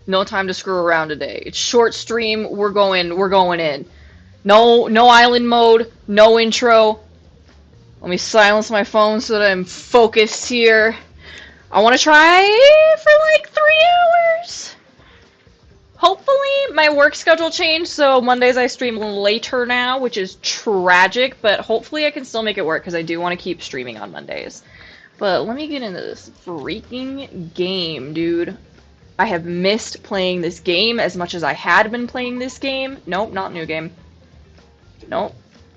No time to screw around today. It's short stream. We're going in. No island mode. No intro. Let me silence my phone so that I'm focused here. I want to try for like 3 hours. Hopefully my work schedule changed, so Mondays I stream later now, which is tragic, but hopefully I can still make it work because I do want to keep streaming on Mondays. But let me get into this freaking game, dude. I have missed playing this game as much as I had been playing this game. Nope, not new game. Nope.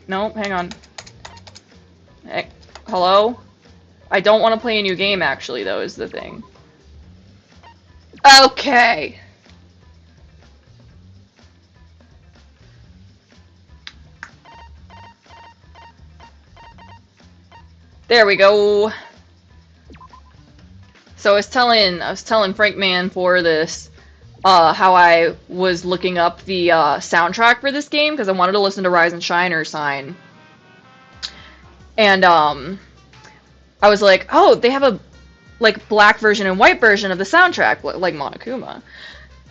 Nope, hang on. Hey, hello? I don't want to play a new game, actually, though, is the thing. Okay. There we go. So I was telling Frank Man for this, how I was looking up the soundtrack for this game because I wanted to listen to Rise and Shine or Sign. And I was like, oh, they have a like black version and white version of the soundtrack, like Monokuma.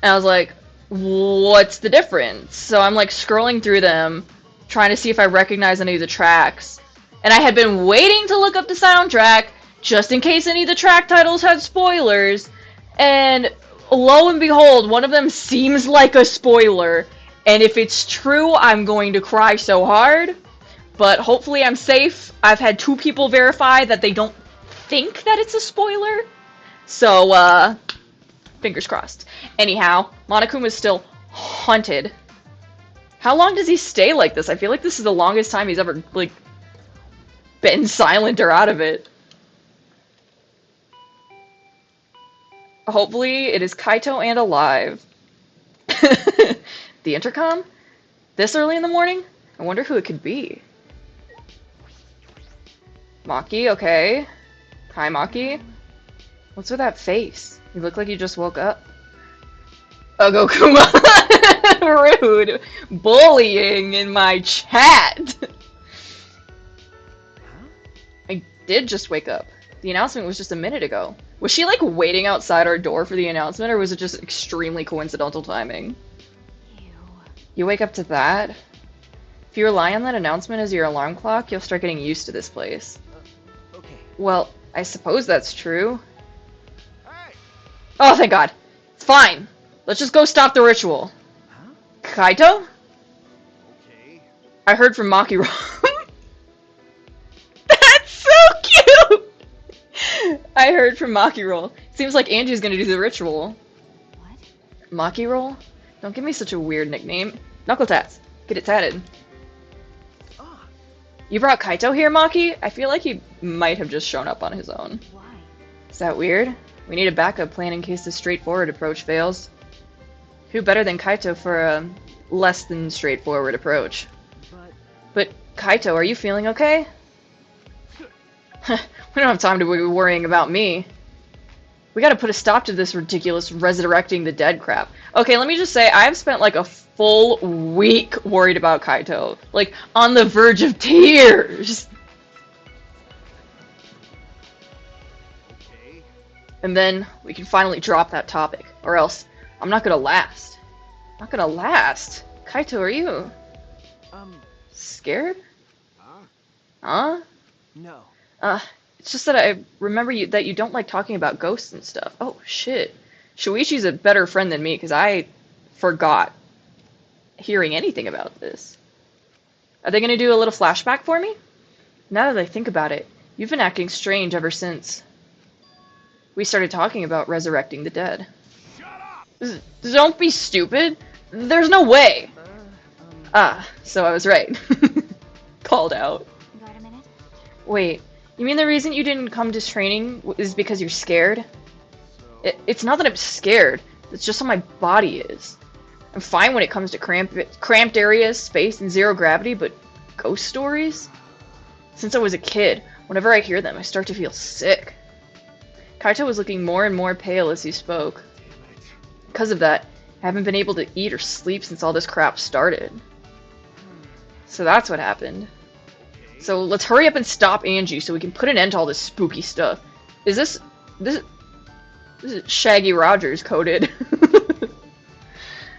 And I was like, what's the difference? So I'm like scrolling through them, trying to see if I recognize any of the tracks. And I had been waiting to look up the soundtrack just in case any of the track titles had spoilers. And lo and behold, one of them seems like a spoiler. And if it's true, I'm going to cry so hard. But hopefully I'm safe. I've had 2 people verify that they don't think that it's a spoiler. So, fingers crossed. Anyhow, Monokuma's still haunted. How long does he stay like this? I feel like this is the longest time he's ever, like, been silent or out of it. Hopefully it is Kaito and alive. The intercom? This early in the morning? I wonder who it could be. Maki, okay. Hi, Maki. What's with that face? You look like you just woke up. Ugokuma! Rude! Bullying in my chat! I did just wake up. The announcement was just a minute ago. Was she like waiting outside our door for the announcement, or was it just extremely coincidental timing? Ew. You wake up to that? If you rely on that announcement as your alarm clock, you'll start getting used to this place. Okay. Well, I suppose that's true. Hey. Oh, thank God. It's fine. Let's just go stop the ritual. Huh? Kaito? Okay. I heard from Maki. That's so cute! I heard from Maki Roll. Seems like Angie's gonna do the ritual. What? Maki Roll? Don't give me such a weird nickname. Knuckle tats. Get it tatted. Ah. You brought Kaito here, Maki? I feel like he might have just shown up on his own. Why? Is that weird? We need a backup plan in case the straightforward approach fails. Who better than Kaito for a less than straightforward approach? But Kaito, are you feeling okay? We don't have time to be worrying about me. We gotta put a stop to this ridiculous resurrecting the dead crap. Okay, let me just say, I've spent like a full week worried about Kaito. Like, on the verge of tears! Okay. And then we can finally drop that topic. Or else, I'm not gonna last. Not gonna last? Kaito, are you scared? Huh? Huh? No. It's just that I remember that you don't like talking about ghosts and stuff. Oh, shit. Shuichi's a better friend than me, because I forgot hearing anything about this. Are they gonna do a little flashback for me? Now that I think about it, you've been acting strange ever since we started talking about resurrecting the dead. Shut up! Don't be stupid. There's no way. So I was right. Called out. Got a minute? Wait, you mean the reason you didn't come to training is because you're scared? So, It's not that I'm scared. It's just how my body is. I'm fine when it comes to cramped areas, space, and zero gravity, but ghost stories? Since I was a kid, whenever I hear them, I start to feel sick. Kaito was looking more and more pale as he spoke. damn it. Because of that, I haven't been able to eat or sleep since all this crap started. So that's what happened. Okay. So let's hurry up and stop Angie so we can put an end to all this spooky stuff. Is this is Shaggy Rogers coded?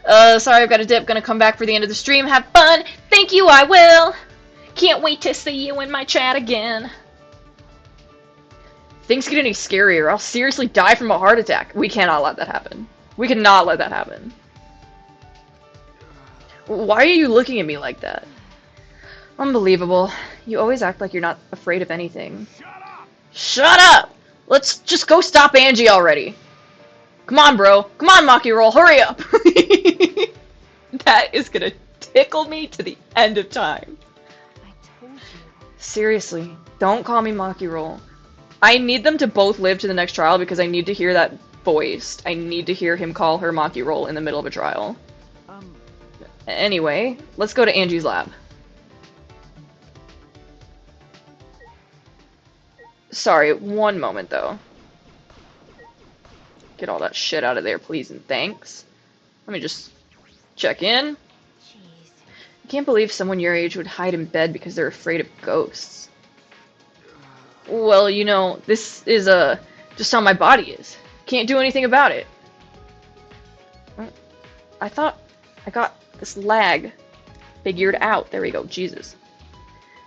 Sorry, I've got a dip. Gonna come back for the end of the stream. Have fun. Thank you, I will. Can't wait to see you in my chat again. If things get any scarier, I'll seriously die from a heart attack. We cannot let that happen. We cannot let that happen. Why are you looking at me like that? Unbelievable. You always act like you're not afraid of anything. Shut up! Let's just go stop Angie already. Come on, bro. Come on, Maki Roll. Hurry up. That is gonna tickle me to the end of time. I told you. Seriously, don't call me Maki Roll. I need them to both live to the next trial because I need to hear that voiced. I need to hear him call her Maki Roll in the middle of a trial. Anyway, let's go to Angie's lab. Sorry, one moment though. Get all that shit out of there, please and thanks. Let me just check in. Jeez. I can't believe someone your age would hide in bed because they're afraid of ghosts. Well, you know, this is just how my body is. Can't do anything about it. I thought I got this lag figured out. There we go, Jesus.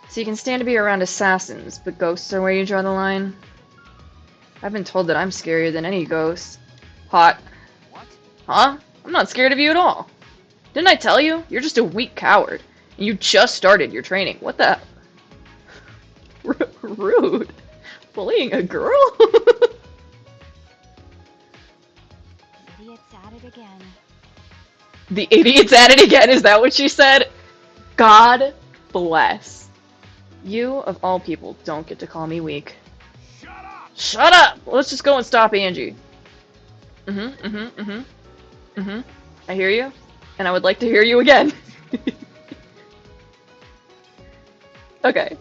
So you can stand to be around assassins, but ghosts are where you draw the line? I've been told that I'm scarier than any ghost. Hot. What? Huh? I'm not scared of you at all. Didn't I tell you? You're just a weak coward. And you just started your training. What the... Rude. Bullying a girl? Idiot's at it again. The idiot's at it again, is that what she said? God bless. You, of all people, don't get to call me weak. Shut up! Shut up! Let's just go and stop Angie. I hear you, and I would like to hear you again. Okay.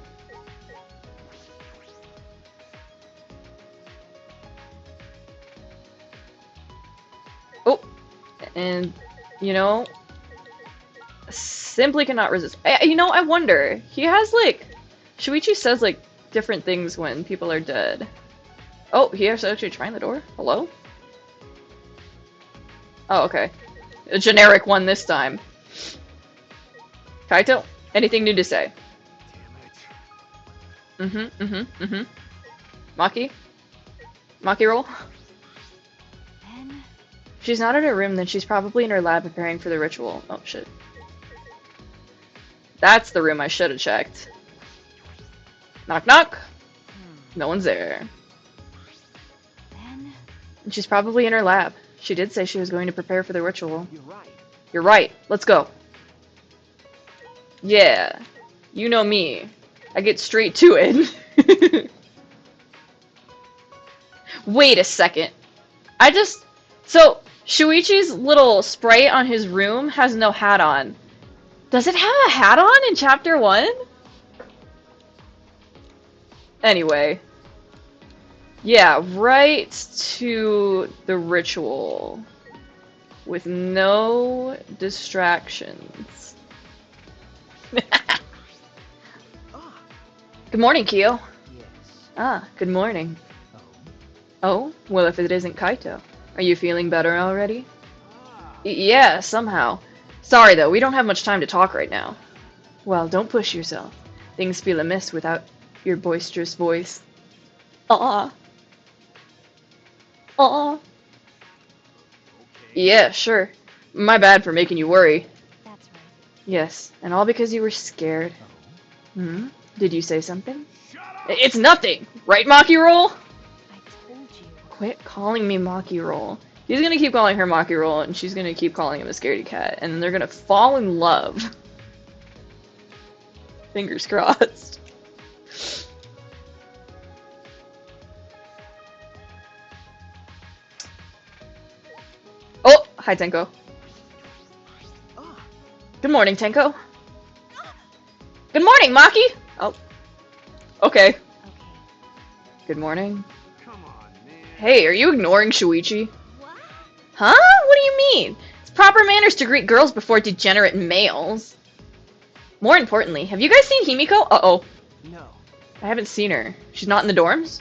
Oh, and, you know, simply cannot resist. You know, I wonder, he has, like, Shuichi says, like, different things when people are dead. Oh, he has actually trying the door? Hello? Oh, okay. A generic one this time. Kaito, anything new to say? Damn it. Maki? Maki roll? Ben? If she's not in her room, then she's probably in her lab preparing for the ritual. Oh, shit. That's the room I should have checked. Knock knock. No one's there. Ben? And she's probably in her lab. She did say she was going to prepare for the ritual. You're right. You're right. Let's go. Yeah. You know me. I get straight to it. Wait a second. So, Shuichi's little sprite on his room has no hat on. Does it have a hat on in Chapter 1? Anyway. Yeah, right to the ritual. With no distractions. Ah, Good morning, Kyo. yes. Ah, good morning. Oh. Oh, well if it isn't Kaito. Are you feeling better already? Ah. Yeah, somehow. Sorry though, we don't have much time to talk right now. Well, don't push yourself. Things feel amiss without your boisterous voice. Aw. Aw. Okay. Yeah, sure. My bad for making you worry. That's right. Yes, and all because you were scared. Oh. Hmm? Did you say something? Shut up! It's nothing! Right, Maki Roll? I told you. Quit calling me Maki Roll. He's gonna keep calling her Maki Roll, and she's gonna keep calling him a scaredy cat, and they're gonna fall in love. Fingers crossed. Oh! Hi, Tenko. Ah, Good morning, Tenko. Good morning, Maki! Oh. Okay. Okay. Good morning. come on, man. Hey, are you ignoring Shuichi? What? Huh? What do you mean? It's proper manners to greet girls before degenerate males. More importantly, have you guys seen Himiko? Uh-oh. No. I haven't seen her. She's not in the dorms?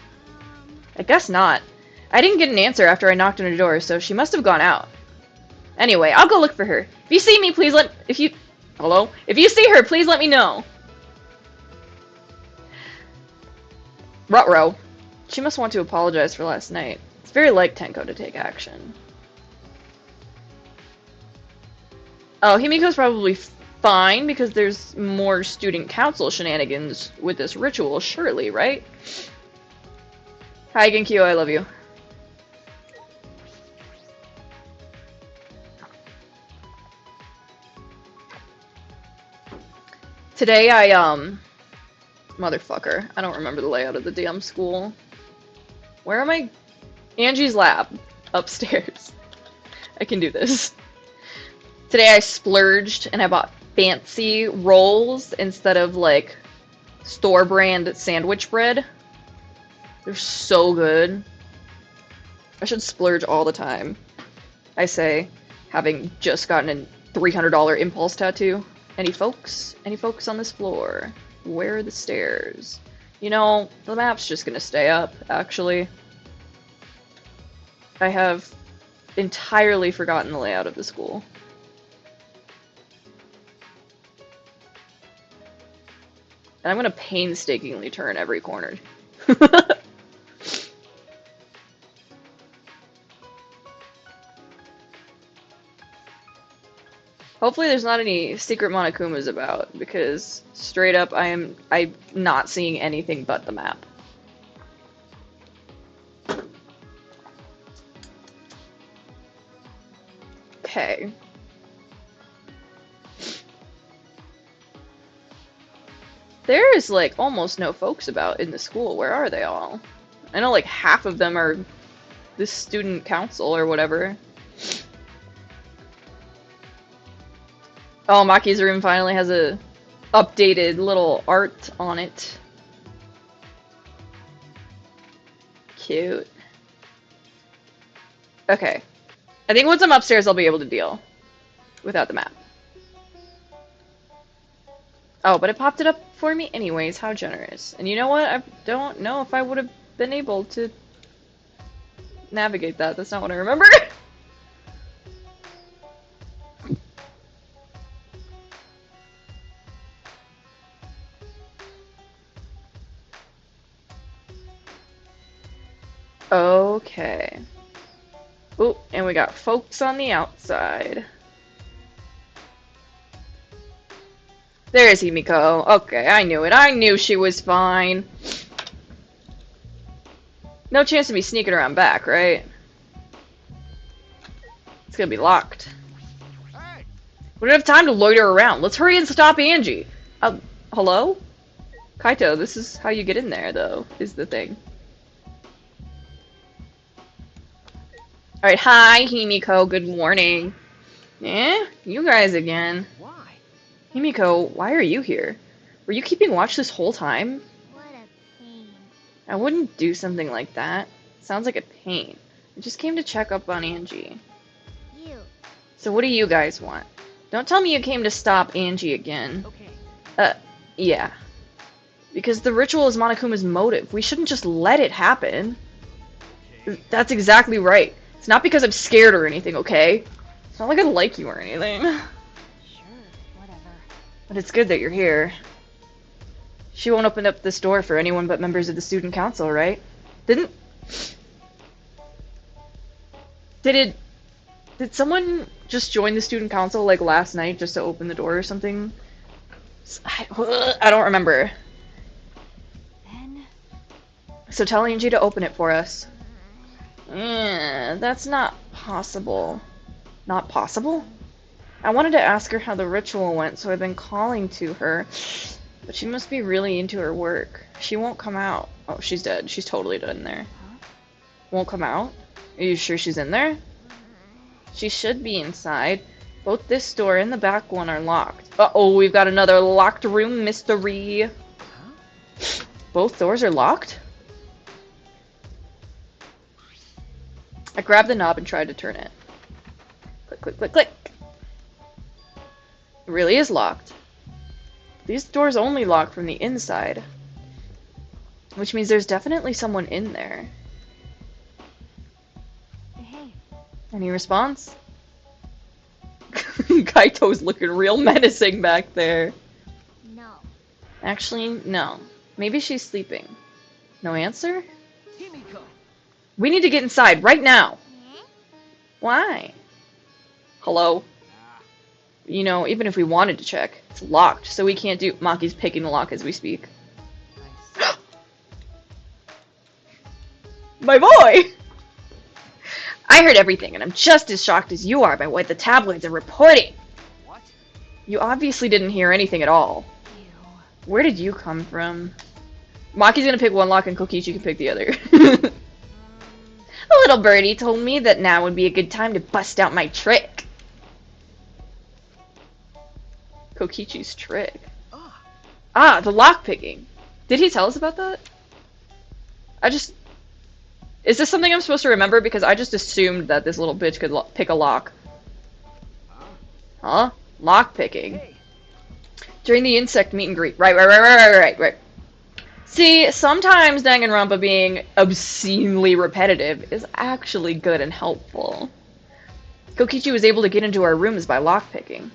I guess not. I didn't get an answer after I knocked on her door, so she must have gone out. Anyway, I'll go look for her. If you see me, please let... If you... Hello? If you see her, please let me know. Ruh-roh. She must want to apologize for last night. It's very like Tenko to take action. Oh, Himiko's probably fine because there's more student council shenanigans with this ritual, surely, right? Hi, Genkyo, I love you. Today motherfucker, I don't remember the layout of the damn school. Where am I? Angie's lab. Upstairs. I can do this. Today I splurged and I bought fancy rolls instead of like store brand sandwich bread. They're so good. I should splurge all the time. I say, having just gotten a $300 impulse tattoo. Any folks? Any folks on this floor? Where are the stairs? You know, the map's just gonna stay up, actually. I have entirely forgotten the layout of the school. And I'm gonna painstakingly turn every corner. Hopefully there's not any secret Monokumas about, because straight up I'm not seeing anything but the map. Okay. There is like almost no folks about in the school. Where are they all? I know like half of them are the student council or whatever. Oh, Maki's room finally has a updated little art on it. Cute. Okay. I think once I'm upstairs I'll be able to deal without the map. Oh, but it popped it up for me anyways. How generous. And you know what? I don't know if I would have been able to navigate that. That's not what I remember. Okay. Ooh, and we got folks on the outside. There's Himiko. Okay, I knew it. I knew she was fine. No chance of me sneaking around back, right? It's gonna be locked. Hey! We don't have time to loiter around. Let's hurry and stop Angie. Hello? Kaito, this is how you get in there, though, is the thing. Alright, hi, Himiko. Good morning. Eh? You guys again. Why? Himiko, why are you here? Were you keeping watch this whole time? What a pain. I wouldn't do something like that. Sounds like a pain. I just came to check up on Angie. You. So what do you guys want? Don't tell me you came to stop Angie again. Okay. Yeah. Because the ritual is Monokuma's motive. We shouldn't just let it happen. Okay. That's exactly right. It's not because I'm scared or anything, okay? It's not like I like you or anything. Sure, whatever. But it's good that you're here. She won't open up this door for anyone but members of the student council, right? Did someone just join the student council like last night just to open the door or something? I don't remember. Then So tell Angie to open it for us. That's not possible. Not possible? I wanted to ask her how the ritual went, so I've been calling to her. But she must be really into her work. She won't come out. Oh, she's dead. She's totally dead in there. Huh? Won't come out? Are you sure she's in there? She should be inside. Both this door and the back one are locked. Uh-oh, we've got another locked room mystery. Huh? Both doors are locked? I grabbed the knob and tried to turn it. Click, click, click, click. It really is locked. These doors only lock from the inside. Which means there's definitely someone in there. Hey, Any response? Kaito's looking real menacing back there. No. Actually, no. Maybe she's sleeping. No answer? Himiko. We need to get inside right now. Eh? Why? Hello? Nah. You know, even if we wanted to check, it's locked, so we can't do. Maki's picking the lock as we speak. I see. My boy! I heard everything, and I'm just as shocked as you are by what the tabloids are reporting. What? You obviously didn't hear anything at all. Ew. Where did you come from? Maki's gonna pick one lock and Kokichi can pick the other. A little birdie told me that now would be a good time to bust out my trick. Kokichi's trick. Ah. Ah, the lock picking. Did he tell us about that? Is this something I'm supposed to remember? Because I just assumed that this little bitch could pick a lock. Huh? Huh? Lock picking. Hey. During the insect meet and greet. Right. See, sometimes Danganronpa being obscenely repetitive is actually good and helpful. Kokichi was able to get into our rooms by lockpicking.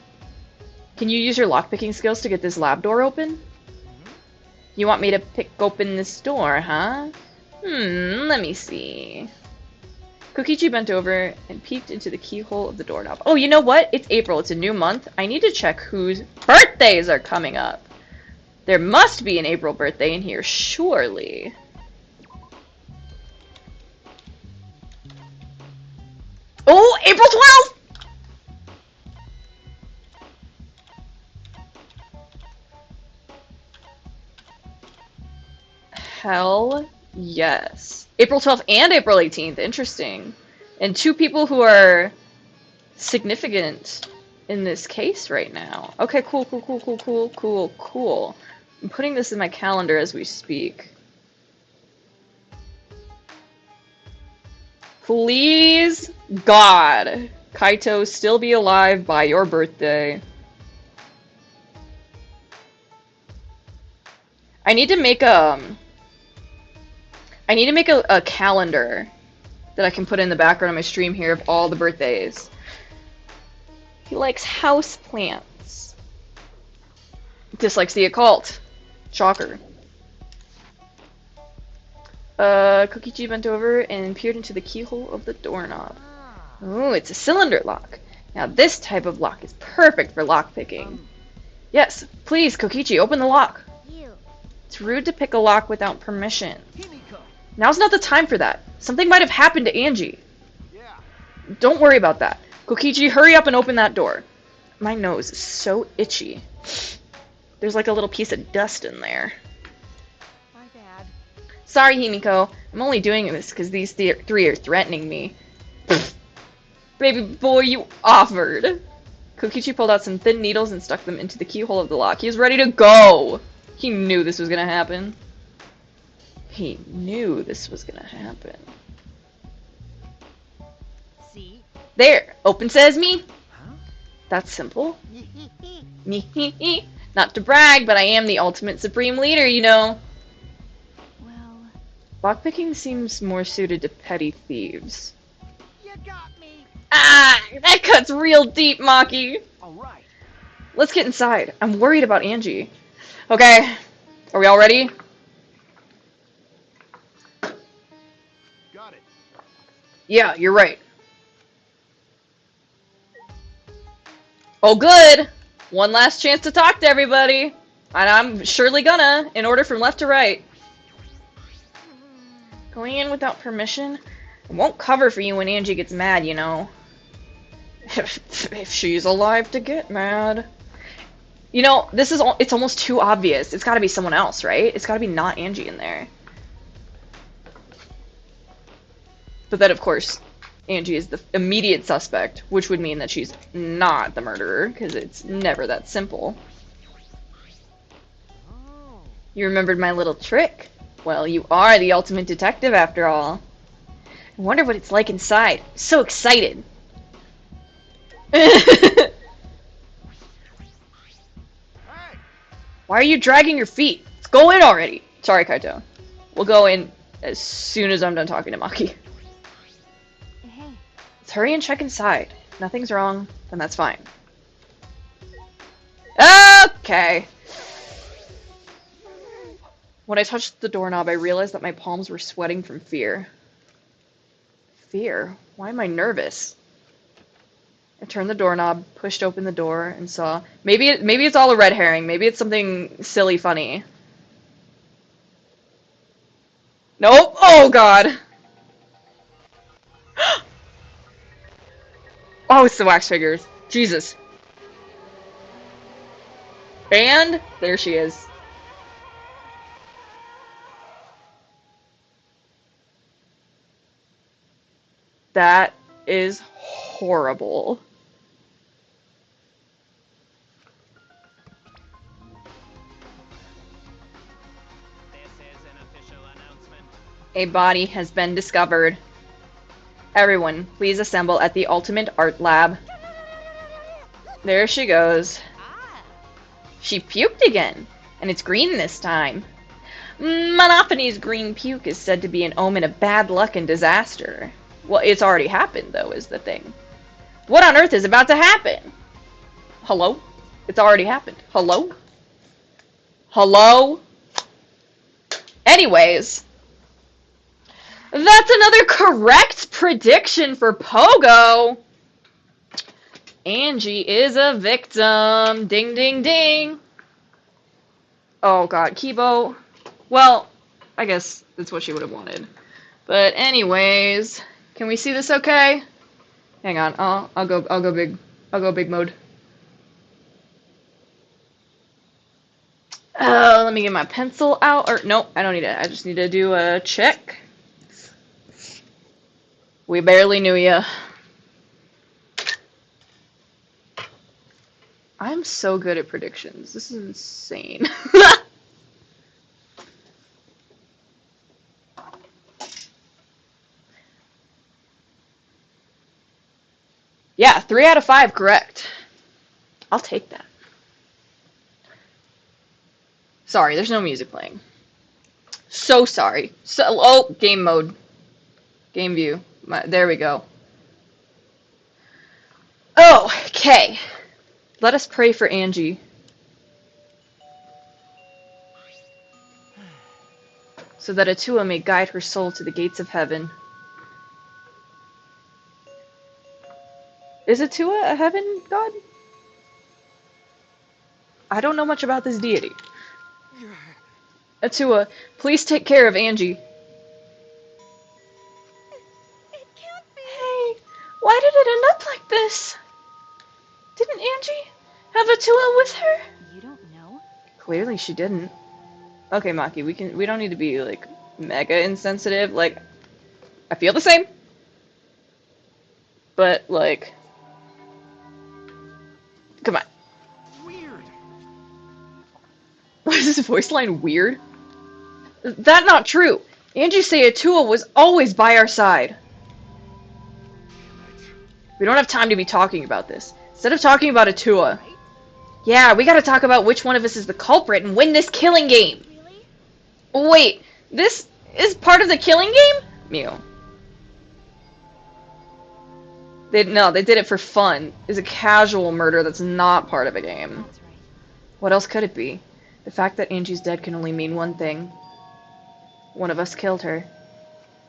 Can you use your lockpicking skills to get this lab door open? You want me to pick open this door, huh? Let me see. Kokichi bent over and peeked into the keyhole of the doorknob. Oh, you know what? It's April. It's a new month. I need to check whose birthdays are coming up. There must be an April birthday in here, surely. Oh, April 12th! Hell yes. April 12th and April 18th. Interesting. And two people who are significant in this case right now. Okay, cool. I'm putting this in my calendar as we speak. Please, God, Kaito, still be alive by your birthday. I need to make a calendar that I can put in the background of my stream here of all the birthdays. He likes house plants. Dislikes the occult. Shocker. Kokichi bent over and peered into the keyhole of the doorknob. Ah. Ooh, it's a cylinder lock. Now this type of lock is perfect for lockpicking. Yes, please, Kokichi, open the lock. You. It's rude to pick a lock without permission. Himiko. Now's not the time for that. Something might have happened to Angie. Yeah. Don't worry about that. Kokichi, hurry up and open that door. My nose is so itchy. There's like a little piece of dust in there. My bad. Sorry, Himiko. I'm only doing this because these three are threatening me. Baby boy, you offered. Kokichi pulled out some thin needles and stuck them into the keyhole of the lock. He was ready to go. He knew this was gonna happen. He knew this was gonna happen. See? There! Open sesame! Huh? That's simple. Not to brag, but I am the ultimate supreme leader, you know. Well, Lockpicking seems more suited to petty thieves. You got me. Ah! That cuts real deep, Maki! All right. Let's get inside. I'm worried about Angie. Okay. Are we all ready? Got it. Yeah, you're right. Oh, good! One last chance to talk to everybody. And I'm surely gonna, in order from left to right. Going in without permission? I won't cover for you when Angie gets mad, you know. If she's alive to get mad. You know, it's almost too obvious. It's gotta be someone else, right? It's gotta be not Angie in there. But then, of course, Angie is the immediate suspect, which would mean that she's not the murderer, because it's never that simple. Oh. You remembered my little trick? Well, you are the ultimate detective after all. I wonder what it's like inside. I'm so excited. Hey. Why are you dragging your feet? Let's go in already. Sorry, Kaito. We'll go in as soon as I'm done talking to Maki. hey. Let's hurry and check inside. If nothing's wrong, then that's fine. Okay. When I touched the doorknob, I realized that my palms were sweating from fear. Fear? Why am I nervous? I turned the doorknob, pushed open the door, and saw... Maybe it's all a red herring. Maybe it's something silly funny. Nope! Oh, God! Oh, it's the wax figures. Jesus. And there she is. That is horrible. This is an official announcement. A body has been discovered. Everyone, please assemble at the Ultimate Art Lab. There she goes. Ah. She puked again, and it's green this time. Monophanie's green puke is said to be an omen of bad luck and disaster. Well, it's already happened, though, is the thing. What on earth is about to happen? Hello? It's already happened. Hello? Hello? Anyways, that's another correct prediction for Pogo. Angie is a victim. Ding, ding, ding. Oh, God. Kibo. Well, I guess that's what she would have wanted. But anyways, can we see this okay? Hang on. I'll go big mode. Let me get my pencil out. Or nope, I don't need it. I just need to do a check. We barely knew ya. I'm so good at predictions. This is insane. Yeah, 3 out of 5 correct. I'll take that. Sorry, there's no music playing. So sorry. Oh, game mode. Game view. There we go. Oh, okay. Let us pray for Angie. So that Atua may guide her soul to the gates of heaven. Is Atua a heaven god? I don't know much about this deity. Atua, please take care of Angie. It can't be. Hey, why did it end up like this? Didn't Angie have Atua with her? You don't know? Clearly she didn't. Okay, Maki, we don't need to be like mega insensitive. Like, I feel the same. But like, come on. Weird. Why is this voice line weird? That's not true. Angie say Atua was always by our side. We don't have time to be talking about this. Instead of talking about Atua, yeah, we gotta talk about which one of us is the culprit and win this killing game. Really? Wait, this is part of the killing game? Mew. No, they did it for fun. It's a casual murder that's not part of a game. That's right. What else could it be? The fact that Angie's dead can only mean one thing. One of us killed her.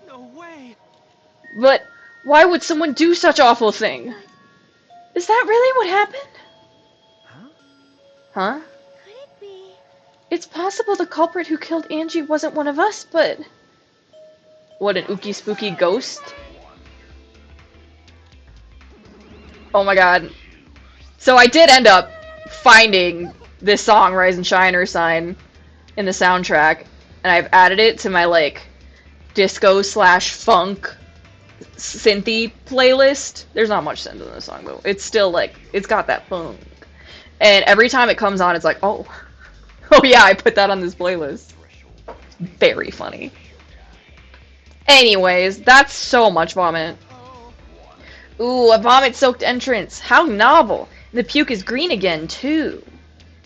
No way. But why would someone do such awful thing? Is that really what happened? Huh? Huh? Could it be? It's possible the culprit who killed Angie wasn't one of us, but... What, an ooky spooky ghost? Oh my god. So I did end up finding this song, Rise and Shine or Sign, in the soundtrack, and I've added it to my, like, disco/funk synthy playlist. There's not much synth in this song, though. It's still, like, it's got that funk. And every time it comes on, it's like, oh. Oh yeah, I put that on this playlist. Very funny. Anyways, that's so much vomit. Oh. Ooh, a vomit-soaked entrance. How novel. The puke is green again, too.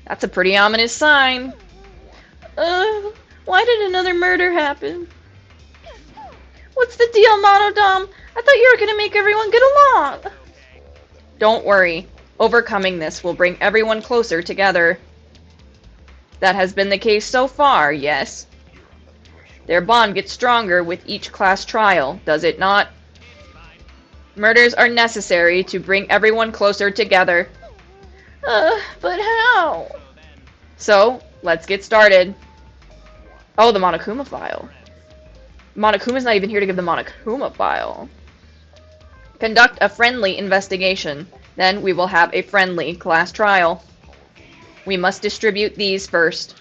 That's a pretty ominous sign. Why did another murder happen? What's the deal, Monodom? I thought you were gonna make everyone get along. Don't worry. Overcoming this will bring everyone closer together. That has been the case so far, yes. Their bond gets stronger with each class trial, does it not? Murders are necessary to bring everyone closer together. But how? So, let's get started. Oh, the Monokuma file. Monokuma's not even here to give the Monokuma file. Conduct a friendly investigation. Then we will have a friendly class trial. We must distribute these first.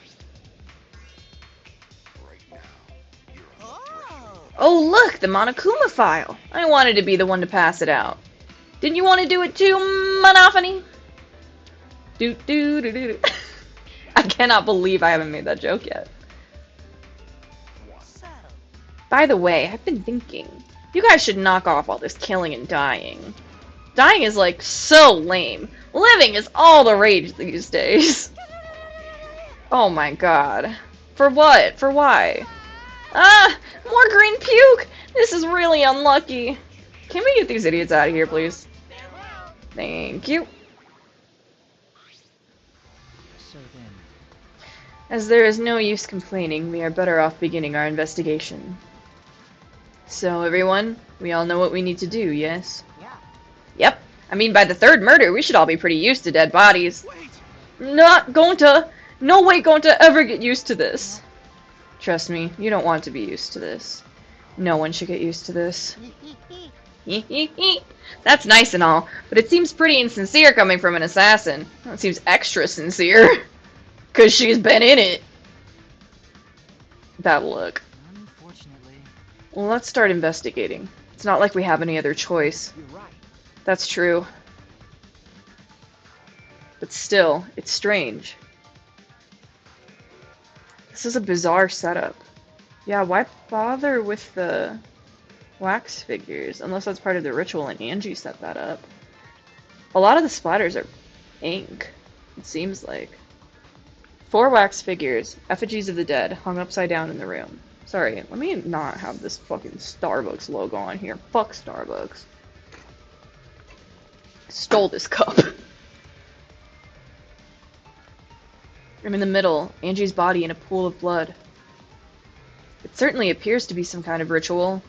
Oh, look, the Monokuma file. I wanted to be the one to pass it out. Didn't you want to do it too, Monophony? Do do do do. I cannot believe I haven't made that joke yet. By the way, I've been thinking, you guys should knock off all this killing and dying. Dying is like so lame. Living is all the rage these days. Oh my god. For what? For why? Ah! More green puke! This is really unlucky. Can we get these idiots out of here, please? Thank you. So then, As there is no use complaining, we are better off beginning our investigation. So, everyone, we all know what we need to do, yes? Yeah. Yep. I mean, by the third murder, we should all be pretty used to dead bodies. wait! Not going to... No way going to ever get used to this. Trust me, you don't want to be used to this. No one should get used to this. That's nice and all, but it seems pretty insincere coming from an assassin. It seems extra sincere. 'Cause she's been in it. Bad luck. Unfortunately, Well, let's start investigating. It's not like we have any other choice. you're right. That's true. But still, it's strange. This is a bizarre setup. Yeah, why bother with the wax figures? Unless that's part of the ritual and Angie set that up. A lot of the splatters are ink, it seems like. 4 wax figures, effigies of the dead, hung upside down in the room. Sorry, let me not have this fucking Starbucks logo on here. Fuck Starbucks. Stole this cup. I'm in the middle, Angie's body in a pool of blood. It certainly appears to be some kind of ritual.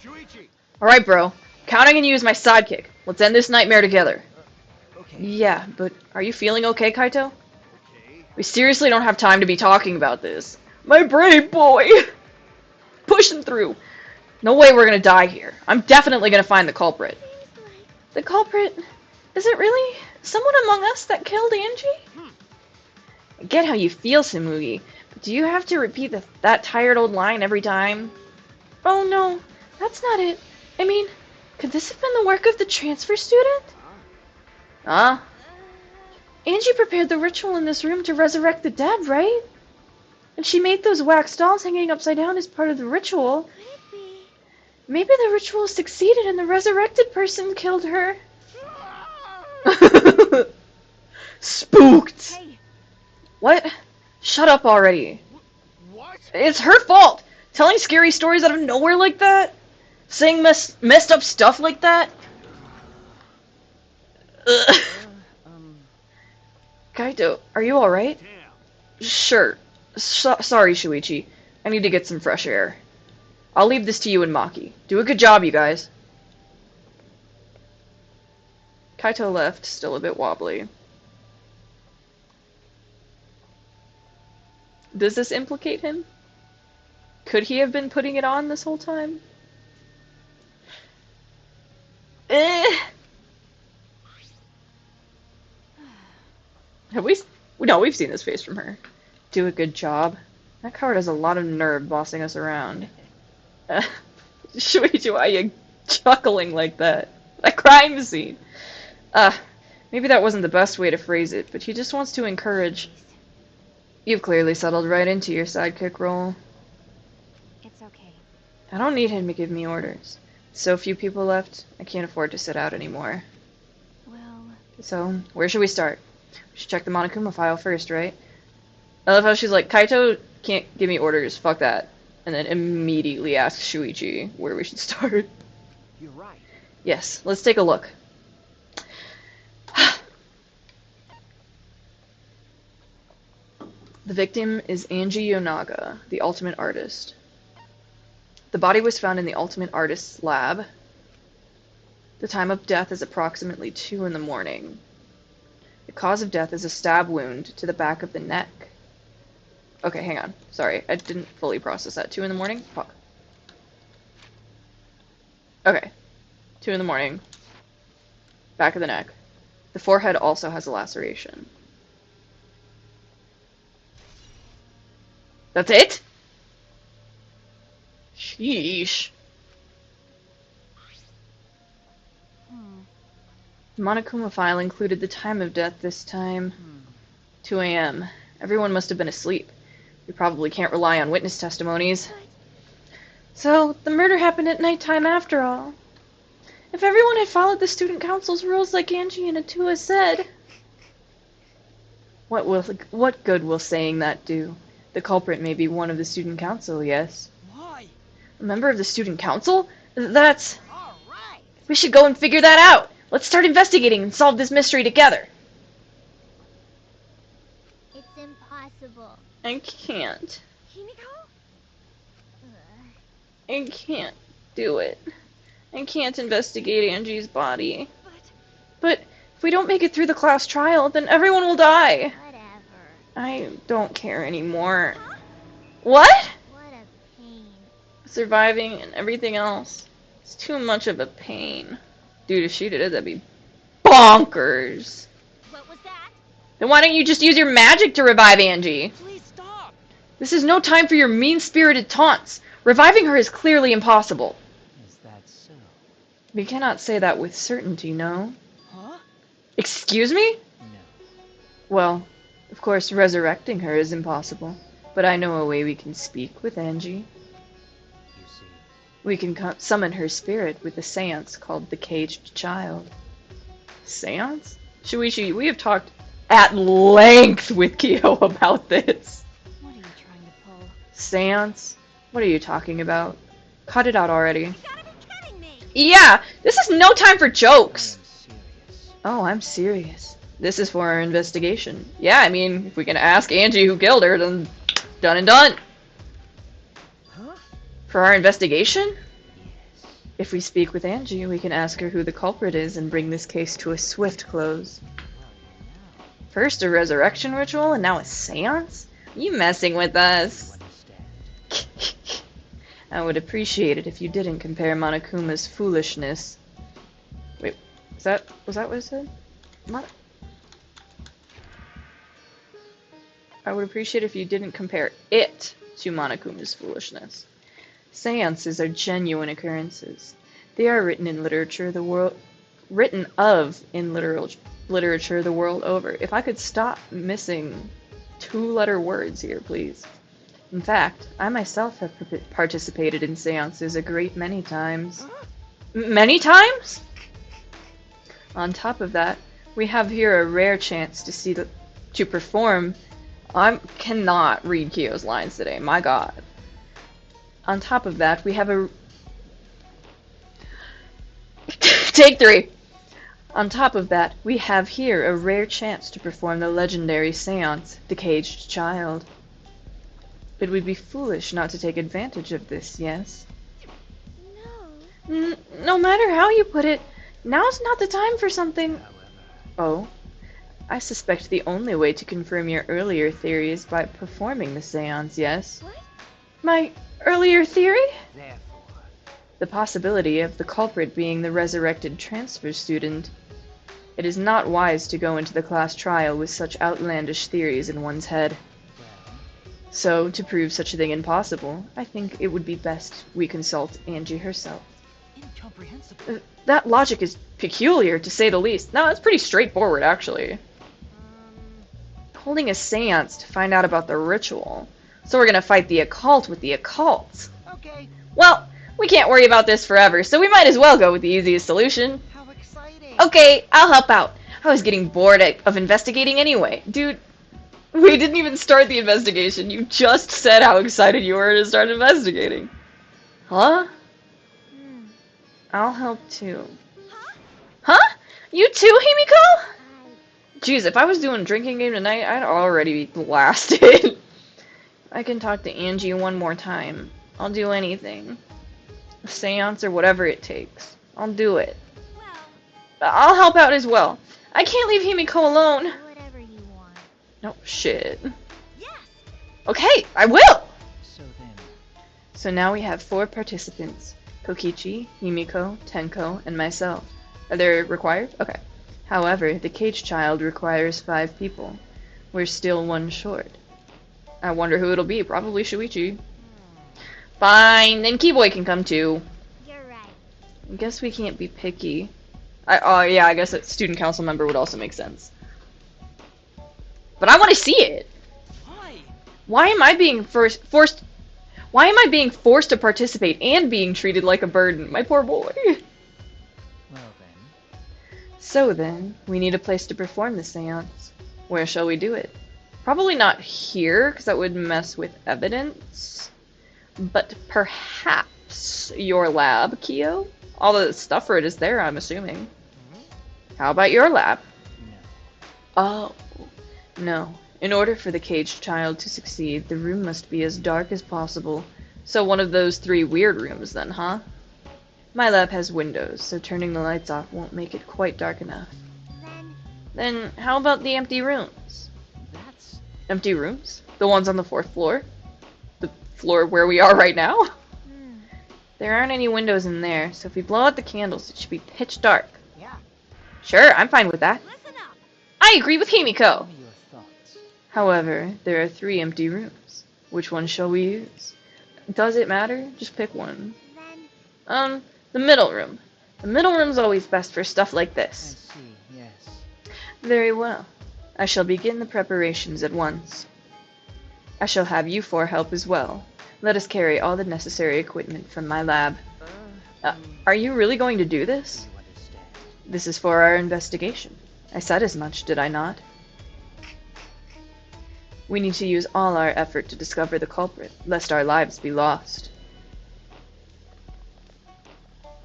Shuichi! Alright, bro. Counting on you as my sidekick. Let's end this nightmare together. Okay. Yeah, but are you feeling okay, Kaito? Okay. We seriously don't have time to be talking about this. My brave boy! Pushing through. No way we're gonna die here. I'm definitely gonna find the culprit. The culprit? Is it really someone among us that killed Angie? I get how you feel, Samugi, but do you have to repeat that tired old line every time? Oh no, that's not it. I mean, could this have been the work of the transfer student? Huh? Angie prepared the ritual in this room to resurrect the dead, right? And she made those wax dolls hanging upside down as part of the ritual. Could it be? Maybe the ritual succeeded and the resurrected person killed her. Spooked! Hey, What? Shut up already. What? It's her fault! Telling scary stories out of nowhere like that? Saying messed up stuff like that? Ugh. Kaito, are you alright? Damn. Sure. Sorry, Shuichi. I need to get some fresh air. I'll leave this to you and Maki. Do a good job, you guys. Kaito left, still a bit wobbly. Does this implicate him? Could he have been putting it on this whole time? Have we? No, we've seen this face from her. Do a good job. That coward has a lot of nerve bossing us around. Shuichi, why are you chuckling like that? A crime scene. Maybe that wasn't the best way to phrase it, but he just wants to encourage. You've clearly settled right into your sidekick role. it's okay. I don't need him to give me orders. So few people left, I can't afford to sit out anymore. Well, So, where should we start? We should check the Monokuma file first, right? I love how she's like, Kaito can't give me orders, fuck that. And then immediately asks Shuichi where we should start. You're right. Yes, let's take a look. The victim is Angie Yonaga, the ultimate artist. The body was found in the ultimate artist's lab. The time of death is approximately 2 in the morning. The cause of death is a stab wound to the back of the neck. Okay, hang on. Sorry, I didn't fully process that. 2 in the morning? Fuck. Okay. 2 in the morning. Back of the neck. The forehead also has a laceration. That's it? Sheesh. The Monokuma file included the time of death this time. 2 a.m. Everyone must have been asleep. We probably can't rely on witness testimonies. So, the murder happened at nighttime after all. If everyone had followed the student council's rules like Angie and Atua said... What good will saying that do? The culprit may be one of the student council, yes. Why? A member of the student council? That's... All right. We should go and figure that out! Let's start investigating and solve this mystery together! It's impossible. I can't. Himiko? I can't do it. I can't investigate Angie's body. But if we don't make it through the class trial, then everyone will die. Whatever. I don't care anymore. What? What a pain. Surviving and everything else. It's too much of a pain. Dude, if she did it, that'd be bonkers. What was that? Then why don't you just use your magic to revive Angie? Please stop. This is no time for your mean-spirited taunts. Reviving her is clearly impossible. Is that so? We cannot say that with certainty, no? Huh? Excuse me? No. Well, of course, resurrecting her is impossible. But I know a way we can speak with Angie. You see. We can summon her spirit with a seance called the Caged Child. Seance? We have talked at length with Kyo about this. What are you trying to pull? Seance? What are you talking about? Cut it out already. You gotta be kidding me! Yeah! This is no time for I jokes! am serious. Oh, I'm serious. This is for our investigation. Yeah, I mean, if we can ask Angie who killed her, then done and done. Huh? For our investigation? Yes. If we speak with Angie, we can ask her who the culprit is and bring this case to a swift close. Well, you know. First a resurrection ritual, and now a seance? Are you messing with us? You understand. I would appreciate it if you didn't compare Monokuma's foolishness. Wait, was that what it said? I would appreciate it if you didn't compare it to Monokuma's foolishness. Seances are genuine occurrences. They are written of in literature the world over. If I could stop missing 2-letter words here, please. In fact, I myself have participated in seances a great many times. Many times? On top of that, we have here a rare chance to perform. I cannot read Kyo's lines today, my god. On top of that, we have a... Take 3! On top of that, we have here a rare chance to perform the legendary seance, the Caged Child. It would be foolish not to take advantage of this, yes? No. No matter how you put it, now's not the time for something... However, Oh? I suspect the only way to confirm your earlier theory is by performing the seance, yes? What? My earlier theory? therefore, The possibility of the culprit being the resurrected transfer student. It is not wise to go into the class trial with such outlandish theories in one's head. well, So, to prove such a thing impossible, I think it would be best we consult Angie herself. Incomprehensible. That logic is peculiar, to say the least. No, it's pretty straightforward, actually. Holding a seance to find out about the ritual. So we're gonna fight the occult with the occult. Okay. Well, we can't worry about this forever, so we might as well go with the easiest solution. How exciting. Okay, I'll help out. I was getting bored of investigating anyway. Dude, we didn't even start the investigation. You just said how excited you were to start investigating. Huh? I'll help too. Huh? You too, Himiko? Jeez, if I was doing a drinking game tonight, I'd already be blasted. I can talk to Angie one more time. I'll do anything. A seance or whatever it takes. I'll do it. Well, I'll help out as well. I can't leave Himiko alone. whatever you want. No, shit. Yes! Okay, I will! So then, So now we have 4 participants. Kokichi, Himiko, Tenko, and myself. Are they required? Okay. However, the cage child requires 5 people. We're still 1 short. I wonder who it'll be. Probably Shuichi. Fine, then Keyboy can come too. You're right. I guess we can't be picky. Oh yeah, I guess a student council member would also make sense. But I want to see it. why? Why am I being forced? Why am I being forced to participate and being treated like a burden? My poor boy. Well then, So then, we need a place to perform the seance. Where shall we do it? Probably not here, because that would mess with evidence. But perhaps your lab, Kyo? All the stuff for it is there, I'm assuming. How about your lab? no. Oh, no. In order for the caged child to succeed, the room must be as dark as possible. So one of those 3 weird rooms then, huh? My lab has windows, so turning the lights off won't make it quite dark enough. Then how about the empty rooms? That's Empty rooms? The ones on the 4th floor? The floor where we are right now? There aren't any windows in there, so if we blow out the candles, it should be pitch dark. yeah. Sure, I'm fine with that. Listen up. I agree with Himiko! Tell me your thoughts. However, there are 3 empty rooms. Which one shall we use? Does it matter? Just pick one. Then, The middle room. The middle room's always best for stuff like I this. see. Yes. Very well. I shall begin the preparations at once. I shall have you 4 help as well. Let us carry all the necessary equipment from my lab. Are you really going to do this? You understand? This is for our investigation. I said as much, did I not? We need to use all our effort to discover the culprit, lest our lives be lost.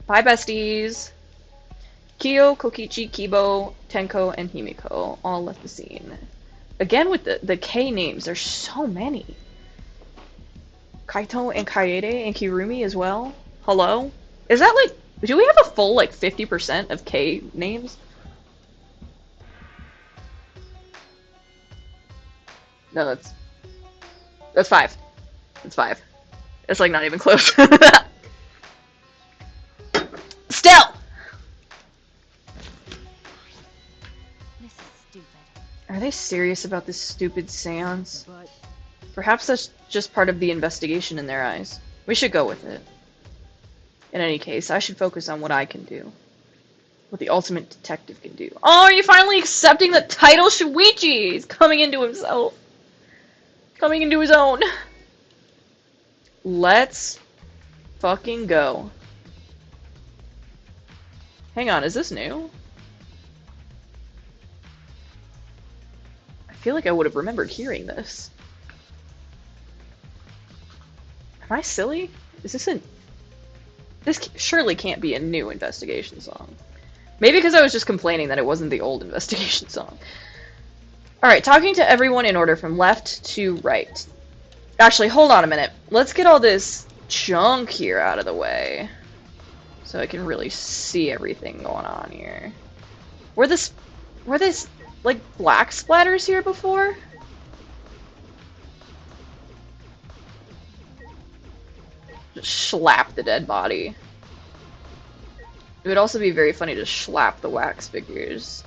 Bye, besties! Kyo, Kokichi, Kibo, Tenko, and Himiko all left the scene. Again with the K names, there's so many. Kaito and Kaede and Kirumi as well? Hello? Is that like, do we have a full like 50% of K names? No, that's 5. That's 5. It's like not even close. Still! this is stupid. Are they serious about this stupid seance? But Perhaps that's just part of the investigation in their eyes. We should go with it. In any case, I should focus on what I can do. What the ultimate detective can do. Oh, are you finally accepting the title? Shuichi! He's coming into himself. Coming into his own. Let's fucking go. Hang on, is this new? I feel like I would have remembered hearing this. Am I silly? Is this a... This surely can't be a new investigation song. Maybe because I was just complaining that it wasn't the old investigation song. Alright, talking to everyone in order from left to right. Actually, hold on a minute. Let's get all this junk here out of the way. So I can really see everything going on here. Were this, like, black splatters here before? Just slap the dead body. It would also be very funny to slap the wax figures.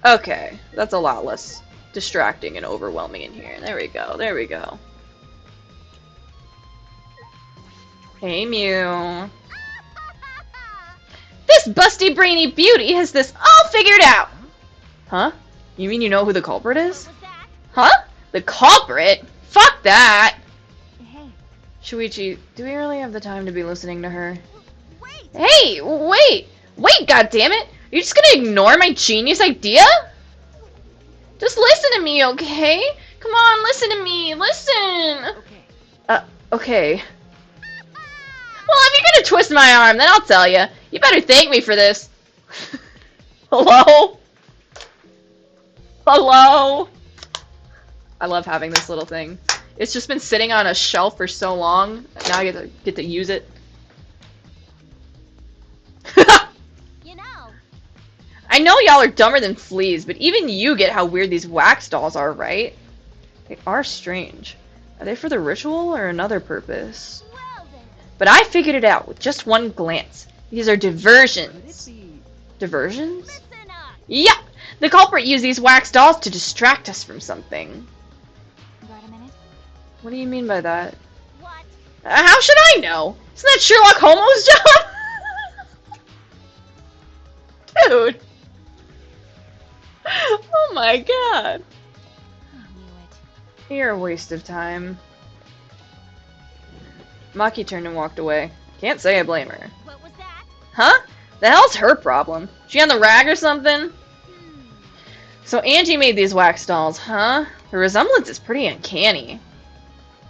Okay, that's a lot less distracting and overwhelming in here. There we go, there we go. Hey, Mew. This busty brainy beauty has this all figured out! Huh? You mean you know who the culprit is? What was that? Huh? The culprit? Fuck that! Hey, Shuichi, do we really have the time to be listening to her? wait! Hey, wait! Wait, goddammit! You're just gonna ignore my genius idea? Just listen to me, okay? Come on, listen to me, listen! okay. Okay. Well, if you're gonna twist my arm, then I'll tell you. You better thank me for this. Hello? Hello? I love having this little thing. It's just been sitting on a shelf for so long. Now I get to use it. You know, I know y'all are dumber than fleas, but even you get how weird these wax dolls are, right? They are strange. Are they for the ritual or another purpose? well then. But I figured it out with just one glance. These are diversions. Could it be? Diversions? Listen up. Yeah! The culprit used these wax dolls to distract us from something. Got a minute? What do you mean by that? What? How should I know? Isn't that Sherlock Holmes' job? Dude! Oh my god. I knew it. You're a waste of time. Maki turned and walked away. Can't say I blame her. What was that? Huh? The hell's her problem? She on the rag or something? So Angie made these wax dolls, huh? The resemblance is pretty uncanny.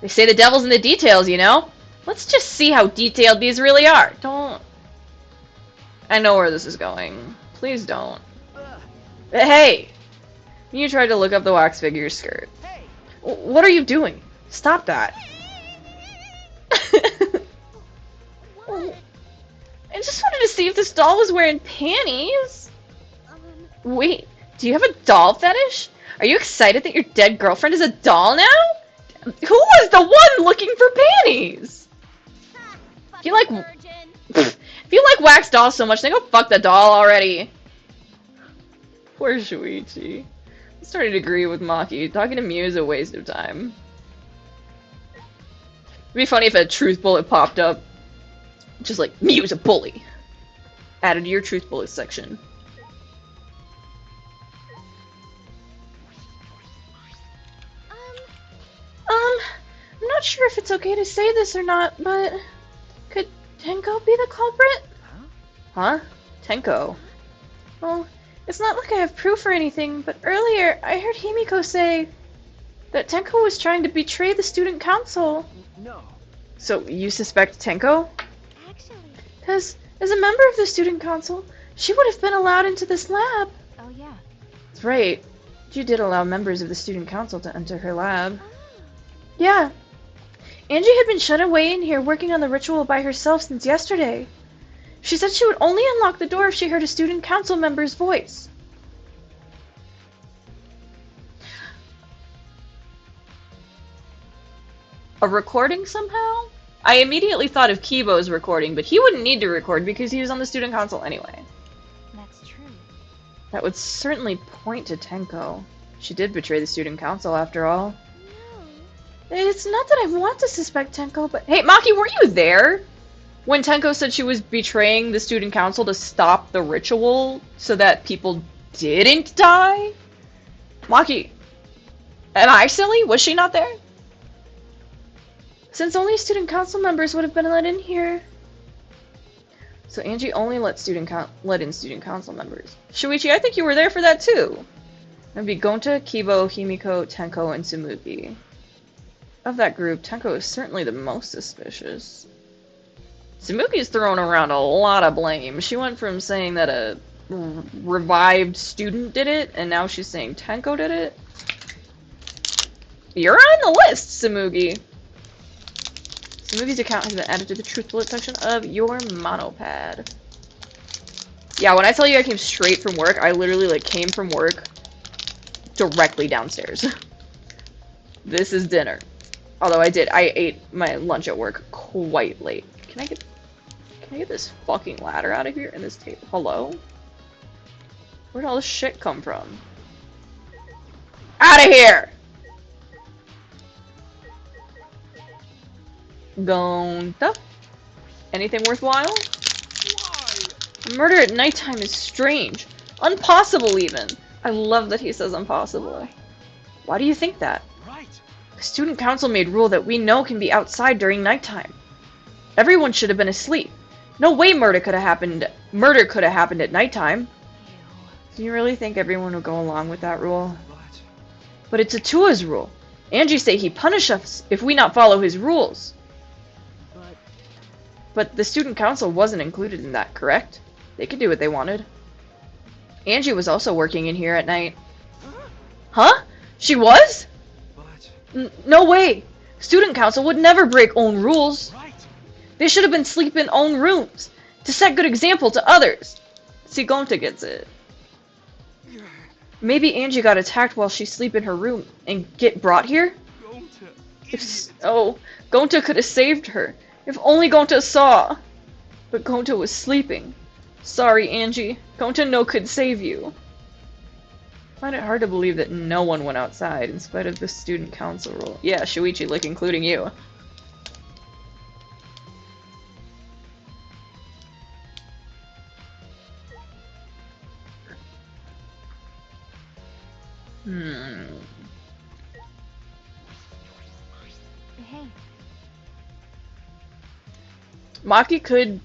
They say the devil's in the details, you know? Let's just see how detailed these really are. Don't... I know where this is going. Please don't. Hey! You tried to look up the wax figure's skirt. Hey! What are you doing? Stop that. What? I just wanted to see if this doll was wearing panties. Wait, do you have a doll fetish? Are you excited that your dead girlfriend is a doll now? Who was the one looking for panties? Ha, You like- fucking virgin. If you like wax dolls so much, then go fuck the doll already. Poor Shuichi. I'm starting to agree with Maki. Talking to Mew is a waste of time. It'd be funny if a truth bullet popped up. Just like, Mew's a bully. Added to your truth bullet section. I'm not sure if it's okay to say this or not, but could Tenko be the culprit? Huh? Tenko? Well, it's not like I have proof or anything, but earlier I heard Himiko say that Tenko was trying to betray the student council. No. So you suspect Tenko? Actually. Because as a member of the student council, she would have been allowed into this lab. Oh yeah. That's right. She did allow members of the student council to enter her lab. Ah. Yeah. Angie had been shut away in here working on the ritual by herself since yesterday. She said she would only unlock the door if she heard a student council member's voice. A recording somehow? I immediately thought of Kibo's recording, but he wouldn't need to record because he was on the student council anyway. That's true. That would certainly point to Tenko. She did betray the student council after all. No. It's not that I want to suspect Tenko, but... Hey, Maki, were you there? When Tenko said she was betraying the student council to stop the ritual so that people didn't die? Maki, am I silly? Was she not there? Since only student council members would have been let in here. So Angie only let in student council members. Shuichi, I think you were there for that too. That'd be Gonta, Kibo, Himiko, Tenko, and Tsumugi. Of that group, Tenko is certainly the most suspicious. Tsumugi's throwing around a lot of blame. She went from saying that a revived student did it, and now she's saying Tenko did it. You're on the list, Tsumugi. Tsumugi's account has been added to the truth bullet section of your monopad. Yeah, when I tell you I came straight from work, I literally like came from work directly downstairs. This is dinner. Although I ate my lunch at work quite late. Can I get this fucking ladder out of here and this table? Hello? Where'd all this shit come from? Out of here! Gonta? Anything worthwhile? Why? Murder at nighttime is strange. Impossible, even. I love that he says impossible. Why do you think that? Right. The student council made rule that we know can be outside during nighttime. Everyone should have been asleep. No way murder could have happened at nighttime. Do you really think everyone would go along with that rule? But it's Atua's rule. Angie say he punish us if we not follow his rules. But the student council wasn't included in that, correct? They could do what they wanted. Angie was also working in here at night. Huh? She was? No way! Student council would never break own rules. Right. They should have been sleeping in own rooms to set good example to others. See, Gonta gets it. Maybe Angie got attacked while she sleep in her room and get brought here? Gonta, If idiot. so, Gonta could have saved her. If only Gonta saw. But Gonta was sleeping. Sorry, Angie. Gonta no could save you. I find it hard to believe that no one went outside in spite of the student council rule. Yeah, Shuichi, like including you. Hey, Maki could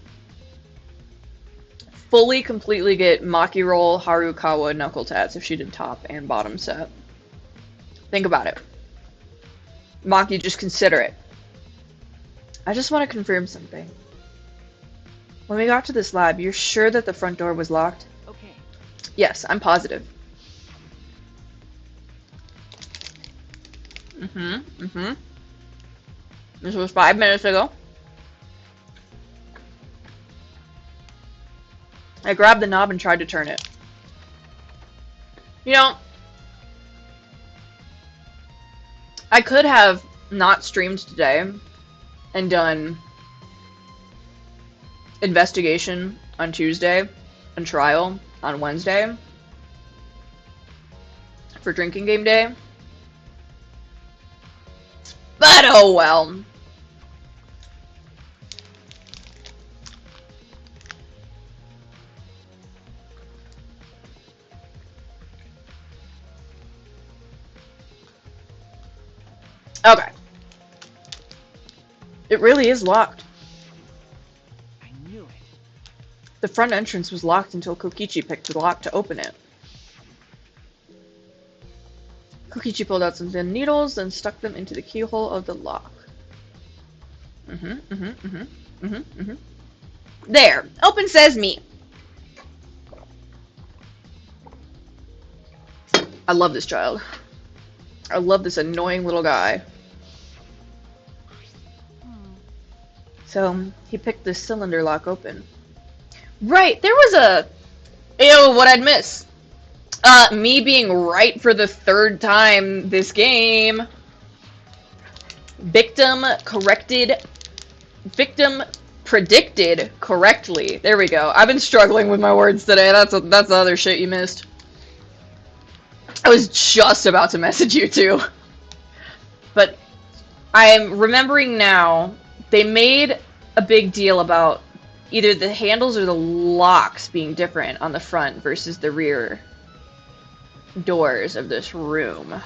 fully, completely get Maki roll Harukawa knuckle tats if she did top and bottom set. Think about it. Maki, just consider it. I just want to confirm something. When we got to this lab, you're sure that the front door was locked? Okay. Yes, I'm positive. This was 5 minutes ago. I grabbed the knob and tried to turn it. You know, I could have not streamed today and done investigation on Tuesday and trial on Wednesday for drinking game day. But oh well. Okay. It really is locked. I knew it. The front entrance was locked until Kokichi picked the lock to open it. Kokichi pulled out some thin needles and stuck them into the keyhole of the lock. There! Open sesame! I love this child. I love this annoying little guy. So, he picked the cylinder lock open. Right, there was a... Ew, what I'd miss. Me being right for the 3rd time this game. Victim predicted correctly. There we go. I've been struggling with my words today. That's the other shit you missed. I was just about to message you too. But I'm remembering now, they made a big deal about either the handles or the locks being different on the front versus the rear doors of this room.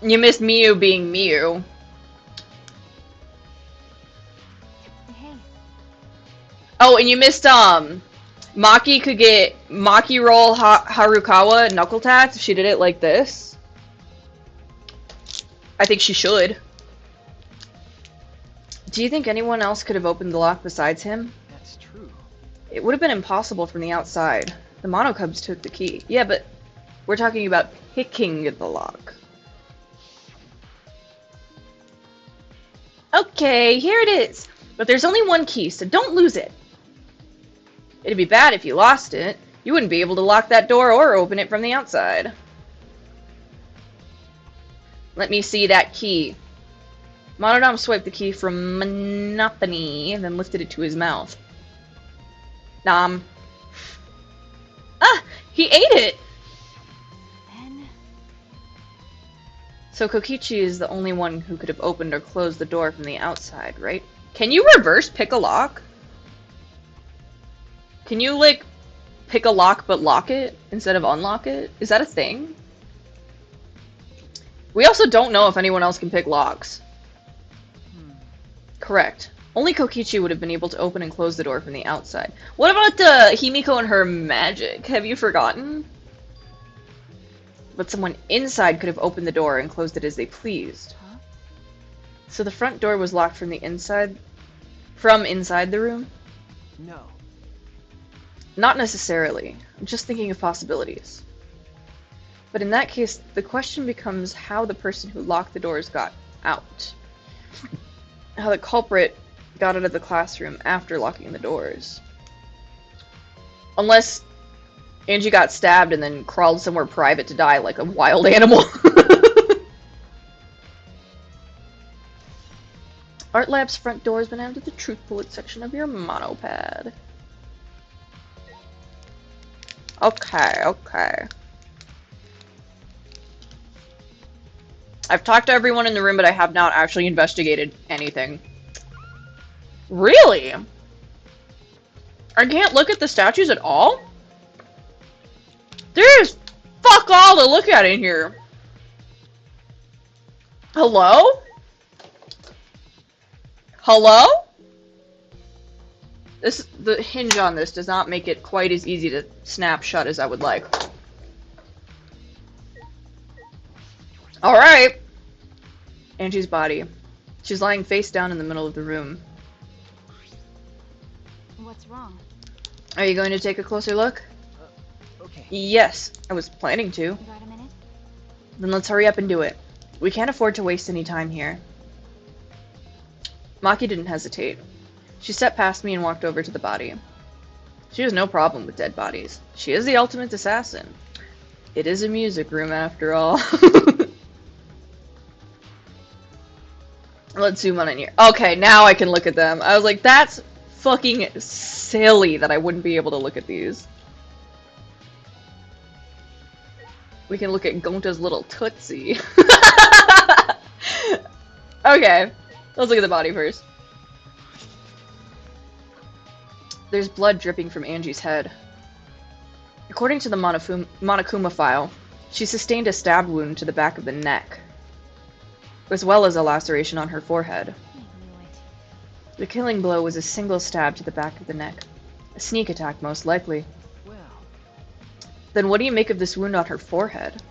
You missed Miu being Miu. hey, Oh, and you missed, Maki could get Maki roll Harukawa knuckle tats if she did it like this. I think she should. Do you think anyone else could have opened the lock besides him? That's true. It would have been impossible from the outside. The Monocubs took the key. Yeah, but we're talking about picking the lock. Okay, here it is. But there's only one key, so don't lose it. It'd be bad if you lost it. You wouldn't be able to lock that door or open it from the outside. Let me see that key. Monodam swiped the key from Monopoly and then lifted it to his mouth. Nom. Ah! He ate it! then So Kokichi is the only one who could have opened or closed the door from the outside, right? Can you reverse pick a lock? Can you, like, pick a lock but lock it instead of unlock it? Is that a thing? We also don't know if anyone else can pick locks. Correct. Only Kokichi would have been able to open and close the door from the outside. What about Himiko and her magic? Have you forgotten? But someone inside could have opened the door and closed it as they pleased. Huh? So the front door was locked from the inside? From inside the room? No. Not necessarily. I'm just thinking of possibilities. But in that case, the question becomes how the person who locked the doors got out. How the culprit got out of the classroom after locking the doors. Unless Angie got stabbed and then crawled somewhere private to die like a wild animal. Art Lab's front door has been added to the truth bullet section of your monopad. Okay, okay. I've talked to everyone in the room, but I have not actually investigated anything. Really? I can't look at the statues at all? There's fuck all to look at in here. Hello? Hello? The hinge on this does not make it quite as easy to snap shut as I would like. Alright. Angie's body. She's lying face down in the middle of the room. What's wrong? Are you going to take a closer look? Okay. Yes, I was planning to. You got a minute? Then let's hurry up and do it. We can't afford to waste any time here. Maki didn't hesitate. She stepped past me and walked over to the body. She has no problem with dead bodies. She is the ultimate assassin. It is a music room after all. Let's zoom on in here. Okay, now I can look at them. I was like, that's fucking silly that I wouldn't be able to look at these. We can look at Gonta's little tootsie. Okay, let's look at the body first. There's blood dripping from Angie's head. According to the Monokuma file, she sustained a stab wound to the back of the neck, as well as a laceration on her forehead. I knew it. The killing blow was a single stab to the back of the neck. A sneak attack, most likely. Well, Then what do you make of this wound on her forehead?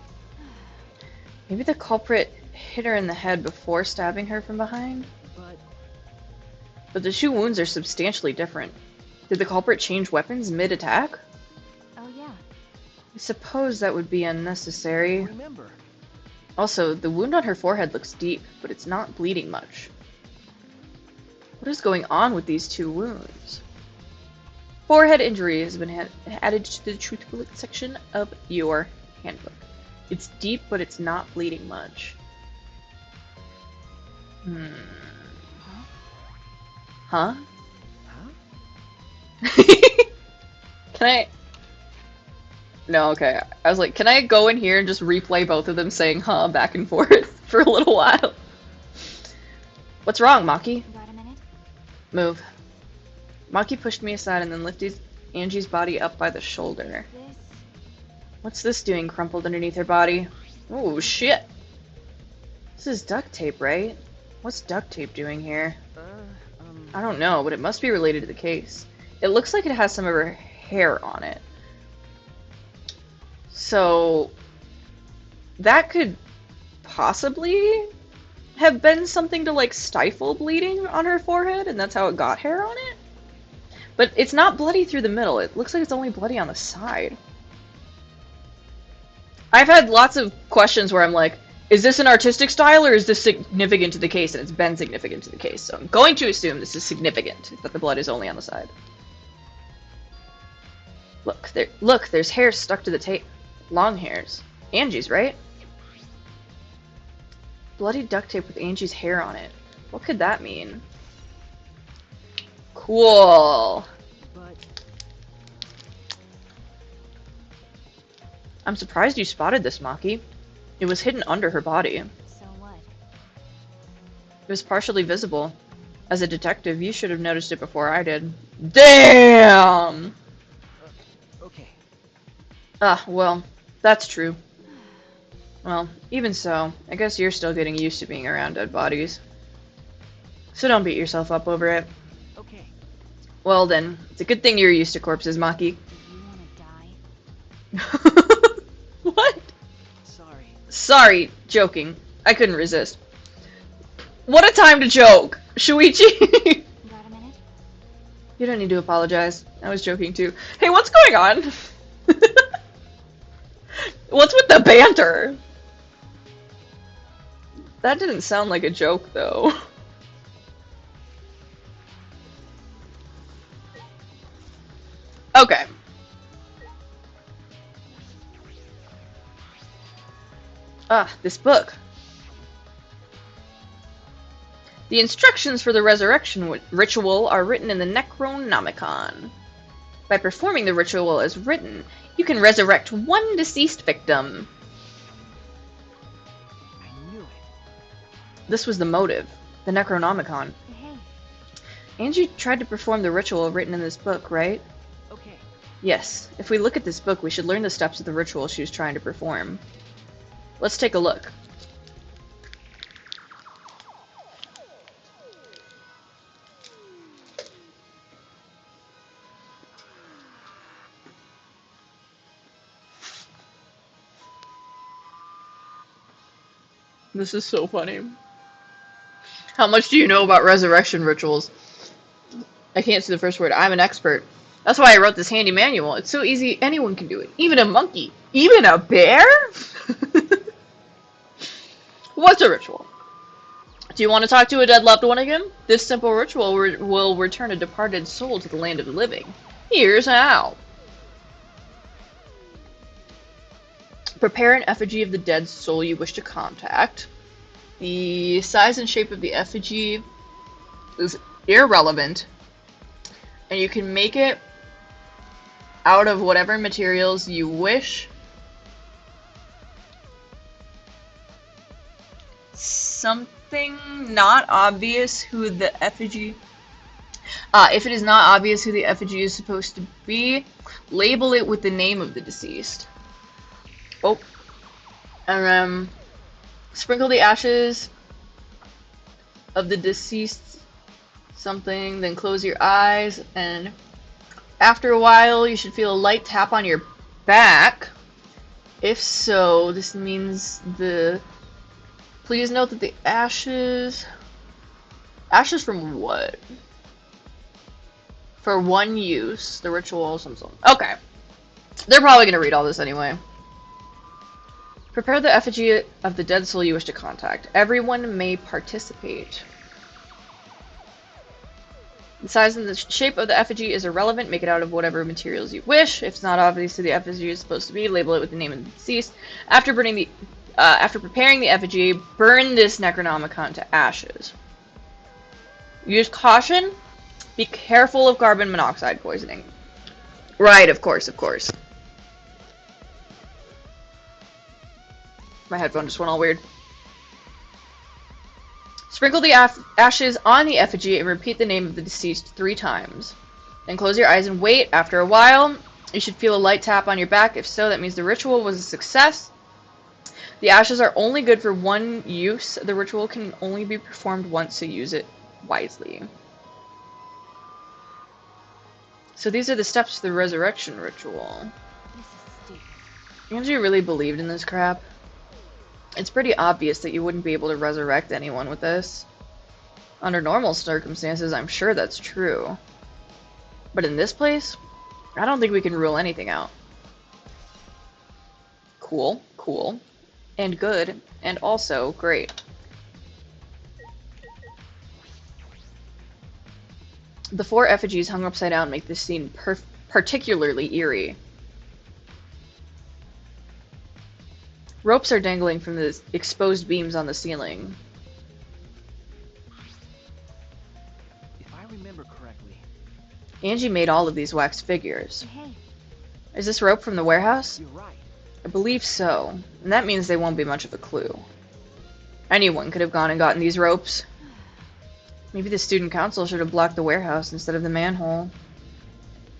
Maybe the culprit hit her in the head before stabbing her from behind? But the two wounds are substantially different. Did the culprit change weapons mid-attack? Oh yeah. I suppose that would be unnecessary. remember. Also, the wound on her forehead looks deep, but it's not bleeding much. What is going on with these two wounds? Forehead injury has been added to the truth bullet section of your handbook. It's deep, but it's not bleeding much. Huh? Can I? No, okay. I was like, can I go in here and just replay both of them saying huh back and forth for a little while? What's wrong, Maki? You got a minute? Move. Maki pushed me aside and then lifted Angie's body up by the shoulder. This. What's this doing crumpled underneath her body? Oh, shit. This is duct tape, right? What's duct tape doing here? I don't know, but it must be related to the case. It looks like it has some of her hair on it. So, that could possibly have been something to, like, stifle bleeding on her forehead, and that's how it got hair on it? But it's not bloody through the middle. It looks like it's only bloody on the side. I've had lots of questions where I'm like, is this an artistic style or is this significant to the case? And it's been significant to the case. So I'm going to assume this is significant, that the blood is only on the side. Look, there's hair stuck to the tape. Long hairs. Angie's, right? Bloody duct tape with Angie's hair on it. What could that mean? Cool. But I'm surprised you spotted this, Maki. It was hidden under her body. So what? It was partially visible. As a detective, you should have noticed it before I did. Damn! okay. Ah, well, that's true. Well, even so, I guess you're still getting used to being around dead bodies. So don't beat yourself up over it. Okay. Well then, it's a good thing you're used to corpses, Maki. Do you want to die? What? Sorry. Sorry, joking. I couldn't resist. What a time to joke! Shuichi! You got a minute? You don't need to apologize. I was joking too. Hey, what's going on? What's with the banter? That didn't sound like a joke, though. Okay. Ah, this book. The instructions for the resurrection ritual are written in the Necronomicon. By performing the ritual as written, you can resurrect one deceased victim. I knew it. This was the motive, the Necronomicon. Hey, Angie tried to perform the ritual written in this book, right? Okay. Yes. If we look at this book, we should learn the steps of the ritual she was trying to perform. Let's take a look. This is so funny. How much do you know about resurrection rituals? I can't see the first word. I'm an expert. That's why I wrote this handy manual. It's so easy, anyone can do it. Even a monkey. Even a bear? What's a ritual? Do you want to talk to a dead loved one again? This simple ritual will return a departed soul to the land of the living. Here's how. Prepare an effigy of the dead soul you wish to contact. The size and shape of the effigy is irrelevant, and you can make it out of whatever materials you wish. Something not obvious who the effigy... if it is not obvious who the effigy is supposed to be, label it with the name of the deceased. Oh. And sprinkle the ashes of the deceased something, then close your eyes, and after a while you should feel a light tap on your back. If so, this means the... Please note that the ashes... Ashes from what? For one use. The ritual, something. Okay. They're probably gonna read all this anyway. Prepare the effigy of the dead soul you wish to contact. Everyone may participate. The size and the shape of the effigy is irrelevant. Make it out of whatever materials you wish. If it's not obvious who the effigy is supposed to be, label it with the name of the deceased. After preparing the effigy, burn this Necronomicon to ashes. Use caution. Be careful of carbon monoxide poisoning. Right, of course, of course. My headphone just went all weird. Sprinkle the ashes on the effigy and repeat the name of the deceased 3 times. Then close your eyes and wait. After a while, you should feel a light tap on your back. If so, that means the ritual was a success. The ashes are only good for one use. The ritual can only be performed once, so use it wisely. So these are the steps to the resurrection ritual. this is stupid. Angie really believed in this crap. It's pretty obvious that you wouldn't be able to resurrect anyone with this. Under normal circumstances, I'm sure that's true. But in this place, I don't think we can rule anything out. Cool, cool, and good, and also great. The 4 effigies hung upside down make this scene particularly eerie. Ropes are dangling from the exposed beams on the ceiling. If I remember correctly, Angie made all of these wax figures. Hey, Is this rope from the warehouse? you're right. I believe so, and that means they won't be much of a clue. Anyone could have gone and gotten these ropes. Maybe the student council should have blocked the warehouse instead of the manhole.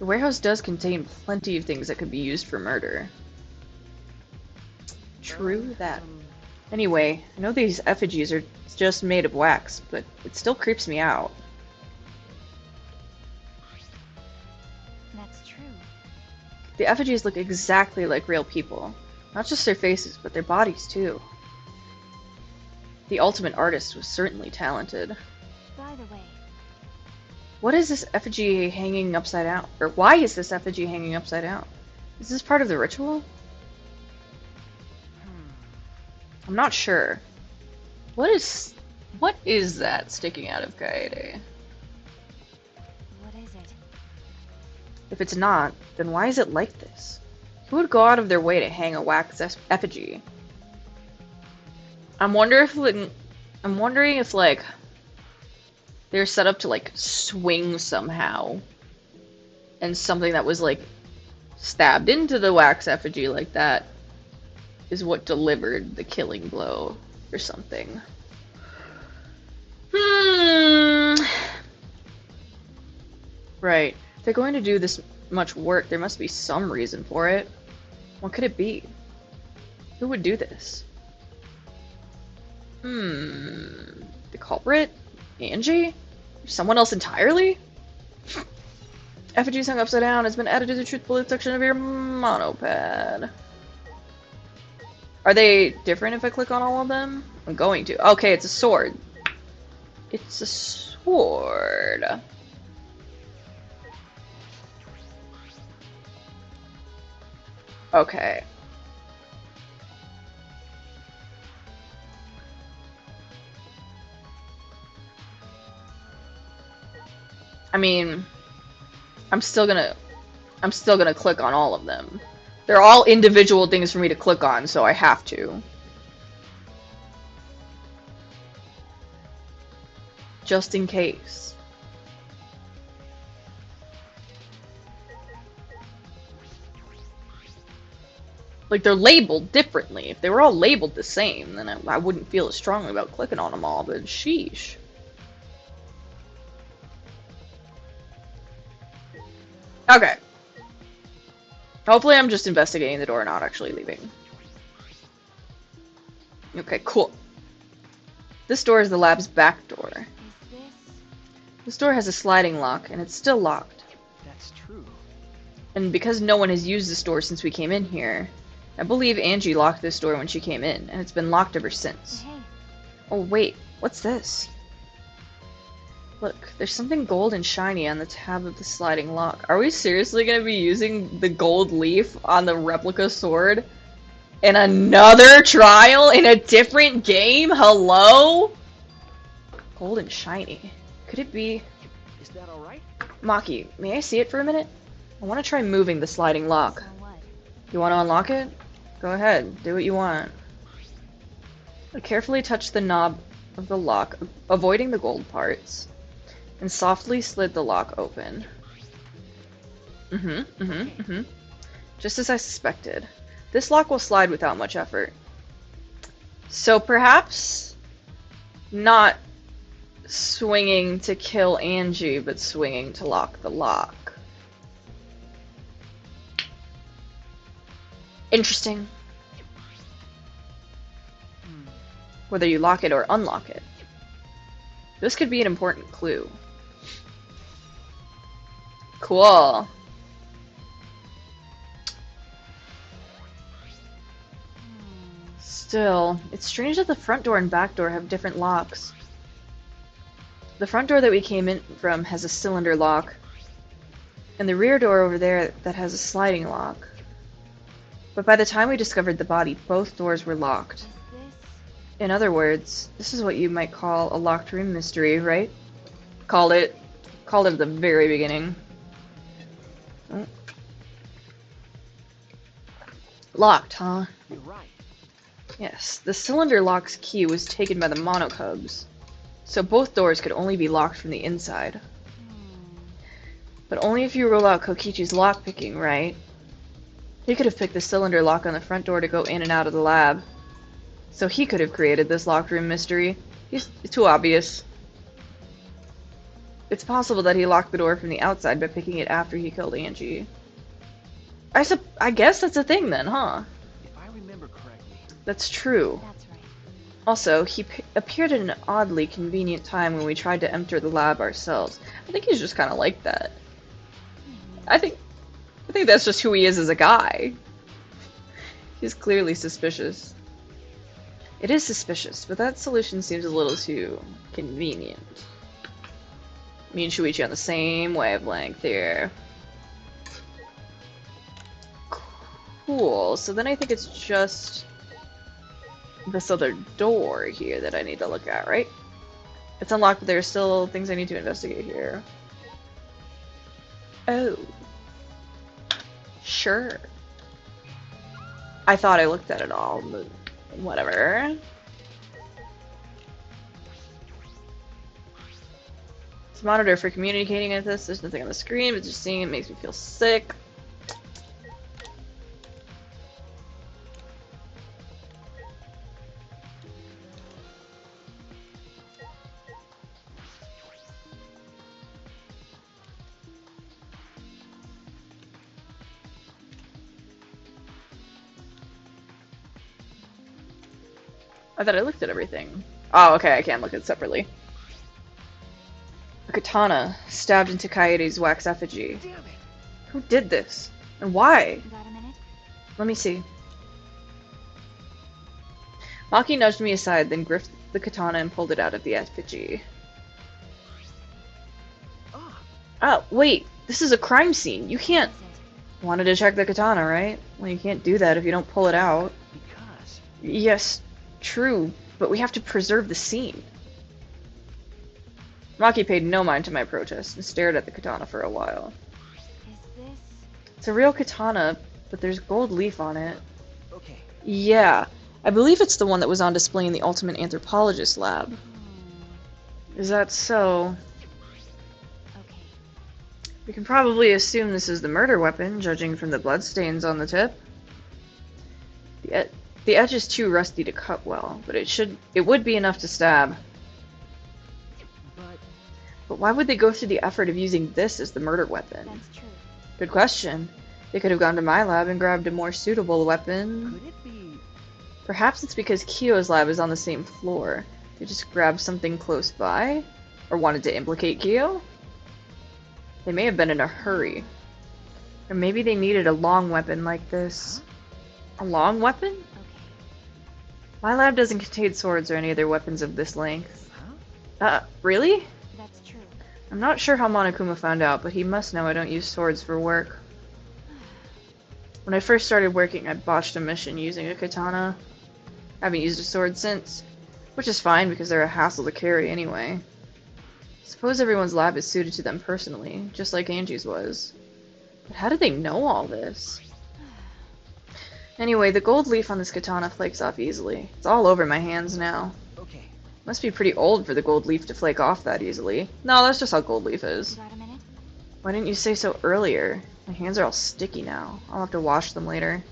The warehouse does contain plenty of things that could be used for murder. True that. Anyway, I know these effigies are just made of wax, but it still creeps me out. that's true. The effigies look exactly like real people. Not just their faces, but their bodies too. The ultimate artist was certainly talented. By the way, What is this effigy hanging upside down? Or why is this effigy hanging upside down? Is this part of the ritual? I'm not sure. What is that sticking out of Kaede? What is it? If it's not, then why is it like this? Who would go out of their way to hang a wax effigy? I'm wondering if like they're set up to like swing somehow, and something that was like stabbed into the wax effigy like that is what delivered the killing blow or something. Right. If they're going to do this much work, there must be some reason for it. What could it be? Who would do this? The culprit? Angie? Someone else entirely? Effigies hung upside down has been added to the truth bullet section of your monopad. Are they different if I click on all of them? I'm going to. Okay, it's a sword. It's a sword. Okay. I mean, I'm still gonna click on all of them. They're all individual things for me to click on, so I have to. Just in case. Like, they're labeled differently. If they were all labeled the same, then I wouldn't feel as strongly about clicking on them all, but sheesh. Okay. Hopefully I'm just investigating the door, not actually leaving. Okay, cool. This door is the lab's back door. Is this? This door has a sliding lock, and it's still locked. That's true. And because no one has used this door since we came in here, I believe Angie locked this door when she came in, and it's been locked ever since. Hey, Oh wait, what's this? Look, there's something gold and shiny on the tab of the sliding lock. Are we seriously gonna be using the gold leaf on the replica sword in another trial in a different game? Hello? Gold and shiny. Could it be... Is that alright? Maki, may I see it for a minute? I want to try moving the sliding lock. so what? You want to unlock it? Go ahead, do what you want. I carefully touched the knob of the lock, avoiding the gold parts, and softly slid the lock open. Just as I suspected. This lock will slide without much effort. So perhaps not swinging to kill Angie, but swinging to lock the lock. Interesting. Whether you lock it or unlock it. This could be an important clue. Cool. Still, it's strange that the front door and back door have different locks. The front door that we came in from has a cylinder lock, and the rear door over there that has a sliding lock. But by the time we discovered the body, both doors were locked. Is this? In other words, this is what you might call a locked room mystery, right? Called it at the very beginning. Oh. Locked, huh? You're right. Yes, the cylinder lock's key was taken by the monocubs, so both doors could only be locked from the inside. But only if you rule out Kokichi's lockpicking, right? He could have picked the cylinder lock on the front door to go in and out of the lab. So he could have created this locked room mystery. It's too obvious. It's possible that he locked the door from the outside by picking it after he killed Angie. I guess that's a thing then, huh? If I remember correctly. That's true. That's right. Also, he appeared at an oddly convenient time when we tried to enter the lab ourselves. I think he's just kind of like that. I think that's just who he is as a guy. He's clearly suspicious. It is suspicious, but that solution seems a little too convenient. Me and Shuichi on the same wavelength here. Cool, so then I think it's just this other door here that I need to look at, right? It's unlocked, but there are still things I need to investigate here. Oh. Sure. I thought I looked at it all, but whatever. It's a monitor for communicating with this. There's nothing on the screen, but just seeing it makes me feel sick. I thought I looked at everything. Oh, okay, I can look at it separately. A katana stabbed into Kaede's wax effigy. Damn it! Who did this? And why? Got a minute? Let me see. Maki nudged me aside, then gripped the katana and pulled it out of the effigy. Ah, Oh, wait! This is a crime scene. You can't... What is it? Wanted to check the katana, right? Well, you can't do that if you don't pull it out. because... Yes, true, but we have to preserve the scene. Maki paid no mind to my protest and stared at the katana for a while. Is this... It's a real katana, but there's gold leaf on it. Okay, Yeah, I believe it's the one that was on display in the Ultimate Anthropologist lab. Is that so? Okay. We can probably assume this is the murder weapon, judging from the bloodstains on the tip. The edge is too rusty to cut well, but it would be enough to stab. but... But why would they go through the effort of using this as the murder weapon? That's true. Good question. They could have gone to my lab and grabbed a more suitable weapon. Could it be... Perhaps it's because Kyo's lab is on the same floor. They just grabbed something close by? Or wanted to implicate Kyo? They may have been in a hurry. Or maybe they needed a long weapon like this. A long weapon? Okay. My lab doesn't contain swords or any other weapons of this length. Huh? Really? That's true. I'm not sure how Monokuma found out, but he must know I don't use swords for work. When I first started working, I botched a mission using a katana. I haven't used a sword since, which is fine because they're a hassle to carry anyway. Suppose everyone's lab is suited to them personally, just like Angie's was. But how did they know all this? Anyway, the gold leaf on this katana flakes off easily. It's all over my hands now. Okay, Must be pretty old for the gold leaf to flake off that easily. No, that's just how gold leaf You is. got a minute? Why didn't you say so earlier? My hands are all sticky now. I'll have to wash them later.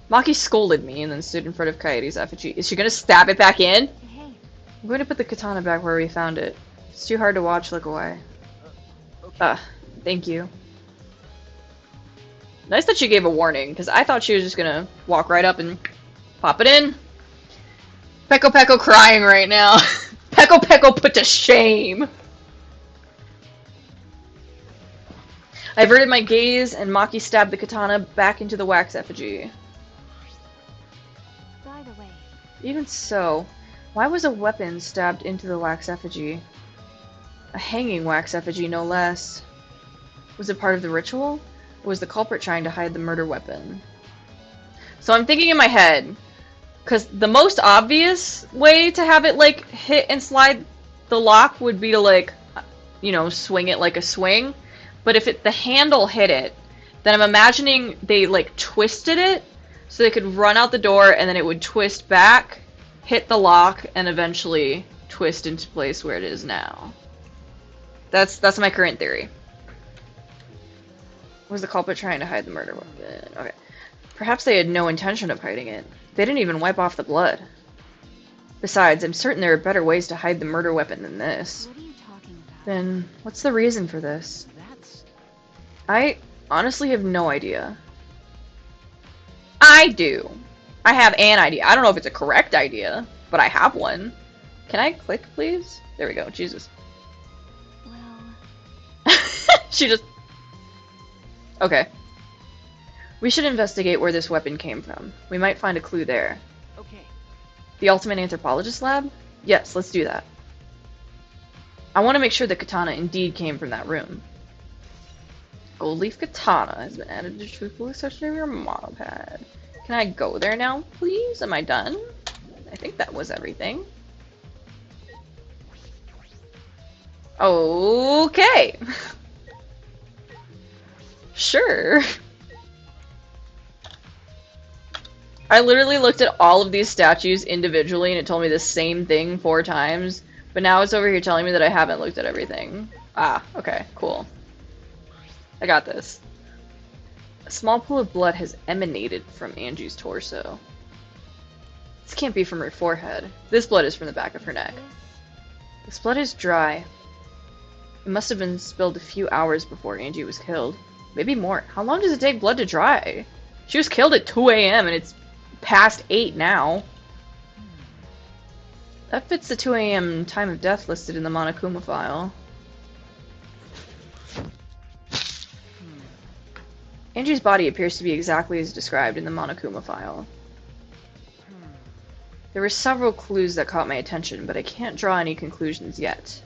Maki scolded me and then stood in front of Kaede's effigy. Is she gonna stab it back in? Hey. I'm going to put the katana back where we found it. It's too hard to watch look away. okay. Thank you. Nice that she gave a warning, because I thought she was just gonna walk right up and pop it in. Peko Peko crying right now. Peko Peko put to shame. I averted my gaze, and Maki stabbed the katana back into the wax effigy. By the way, Even so, why was a weapon stabbed into the wax effigy? A hanging wax effigy, no less. Was it part of the ritual? Or was the culprit trying to hide the murder weapon? So I'm thinking in my head, because the most obvious way to have it, like, hit and slide the lock would be to, like, you know, swing it like a swing. But if the handle hit it, then I'm imagining they, like, twisted it so they could run out the door and then it would twist back, hit the lock, and eventually twist into place where it is now. That's my current theory. Was the culprit trying to hide the murder weapon? Okay. Perhaps they had no intention of hiding it. They didn't even wipe off the blood. Besides, I'm certain there are better ways to hide the murder weapon than this. what are you talking about? Then, what's the reason for this? That's... I honestly have no idea. I do. I have an idea. I don't know if it's a correct idea, but I have one. Can I click, please? There we go. Jesus. Well, She just... Okay. We should investigate where this weapon came from. We might find a clue there. Okay. The Ultimate Anthropologist lab? Yes, let's do that. I want to make sure the katana indeed came from that room. Gold leaf katana has been added to truthful section of your model pad. Can I go there now, please? Am I done? I think that was everything. Okay. Sure. I literally looked at all of these statues individually and it told me the same thing 4 times, but now it's over here telling me that I haven't looked at everything. Ah, okay, cool. I got this. A small pool of blood has emanated from Angie's torso. This can't be from her forehead. This blood is from the back of her neck. This blood is dry. It must have been spilled a few hours before Angie was killed. Maybe more. How long does it take blood to dry? She was killed at 2 a.m. and it's past 8 now. That fits the 2 a.m. time of death listed in the Monokuma file. Angie's body appears to be exactly as described in the Monokuma file. There were several clues that caught my attention, but I can't draw any conclusions yet.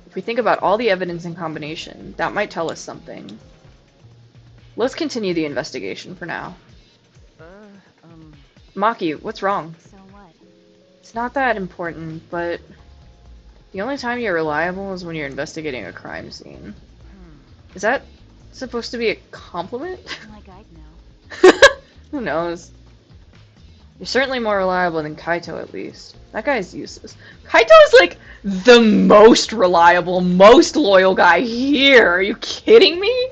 If we think about all the evidence in combination, that might tell us something. Let's continue the investigation for now. Maki, what's wrong? So what? It's not that important, but the only time you're reliable is when you're investigating a crime scene. Is that supposed to be a compliment? Like I'd know. Who knows? You're certainly more reliable than Kaito, at least. That guy's useless. Kaito is like the most reliable, most loyal guy here. Are you kidding me?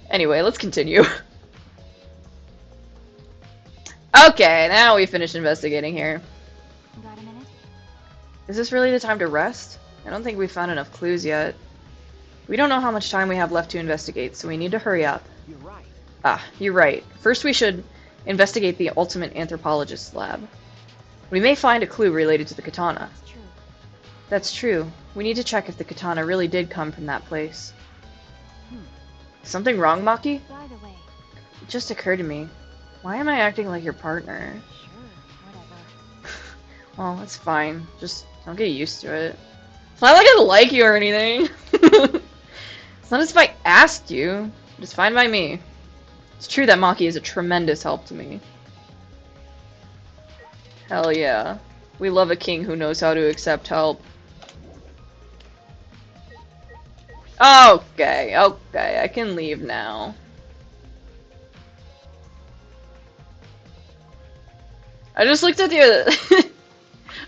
Anyway, let's continue. Okay, now we finished investigating here. Got a minute? Is this really the time to rest? I don't think we've found enough clues yet. We don't know how much time we have left to investigate, so we need to hurry up. You're right. Ah, you're right. First we should investigate the ultimate anthropologist's lab. We may find a clue related to the katana. It's true. That's true. We need to check if the katana really did come from that place. Something wrong, Maki? By the way, It just occurred to me. Why am I acting like your partner? sure, whatever. Well, that's fine. Just don't get used to it. It's not like I like you or anything. It's not as if I asked you. It's fine by me. It's true that Maki is a tremendous help to me. Hell yeah. We love a king who knows how to accept help. Okay, okay, I can leave now. I just looked at the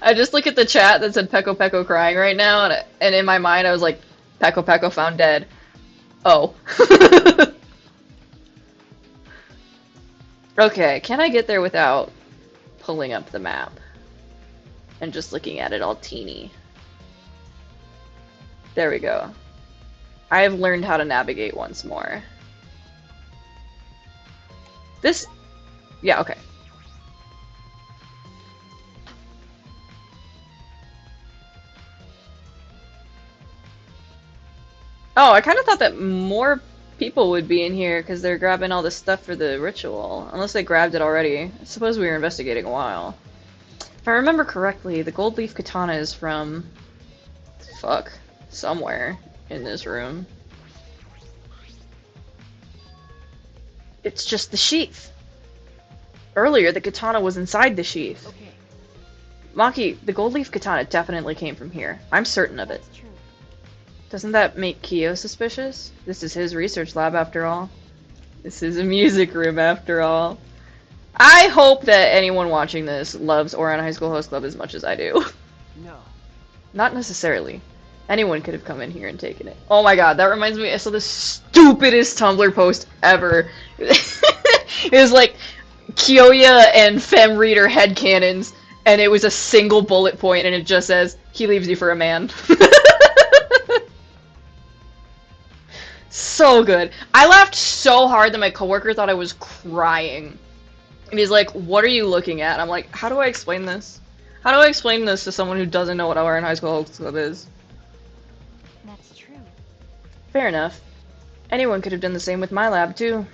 I just looked at the chat that said Peko Peko crying right now, and in my mind I was like, Peko Peko found dead. Oh. Okay, can I get there without pulling up the map and just looking at it all teeny? There we go. I have learned how to navigate once more. This... Yeah, okay. Oh, I kind of thought that more people would be in here because they're grabbing all this stuff for the ritual. Unless they grabbed it already. I suppose we were investigating a while. If I remember correctly, the gold leaf katana is from... Fuck. Somewhere in this room. It's just the sheath. Earlier, the katana was inside the sheath. Okay. Maki, the gold leaf katana definitely came from here. I'm certain of it. That's true. Doesn't that make Kyo suspicious? This is his research lab after all. This is a music room after all. I hope that anyone watching this loves Ouran High School Host Club as much as I do. No. Not necessarily. Anyone could have come in here and taken it. Oh my god, that reminds me, I saw the stupidest Tumblr post ever. It was like, Kyoya and Fem Reader headcanons, and it was a single bullet point, and it just says, he leaves you for a man. So good. I laughed so hard that my coworker thought I was crying. And he's like, what are you looking at? I'm like, how do I explain this? How do I explain this to someone who doesn't know what Ouran High School Host Club is? That's true. Fair enough. Anyone could have done the same with my lab, too.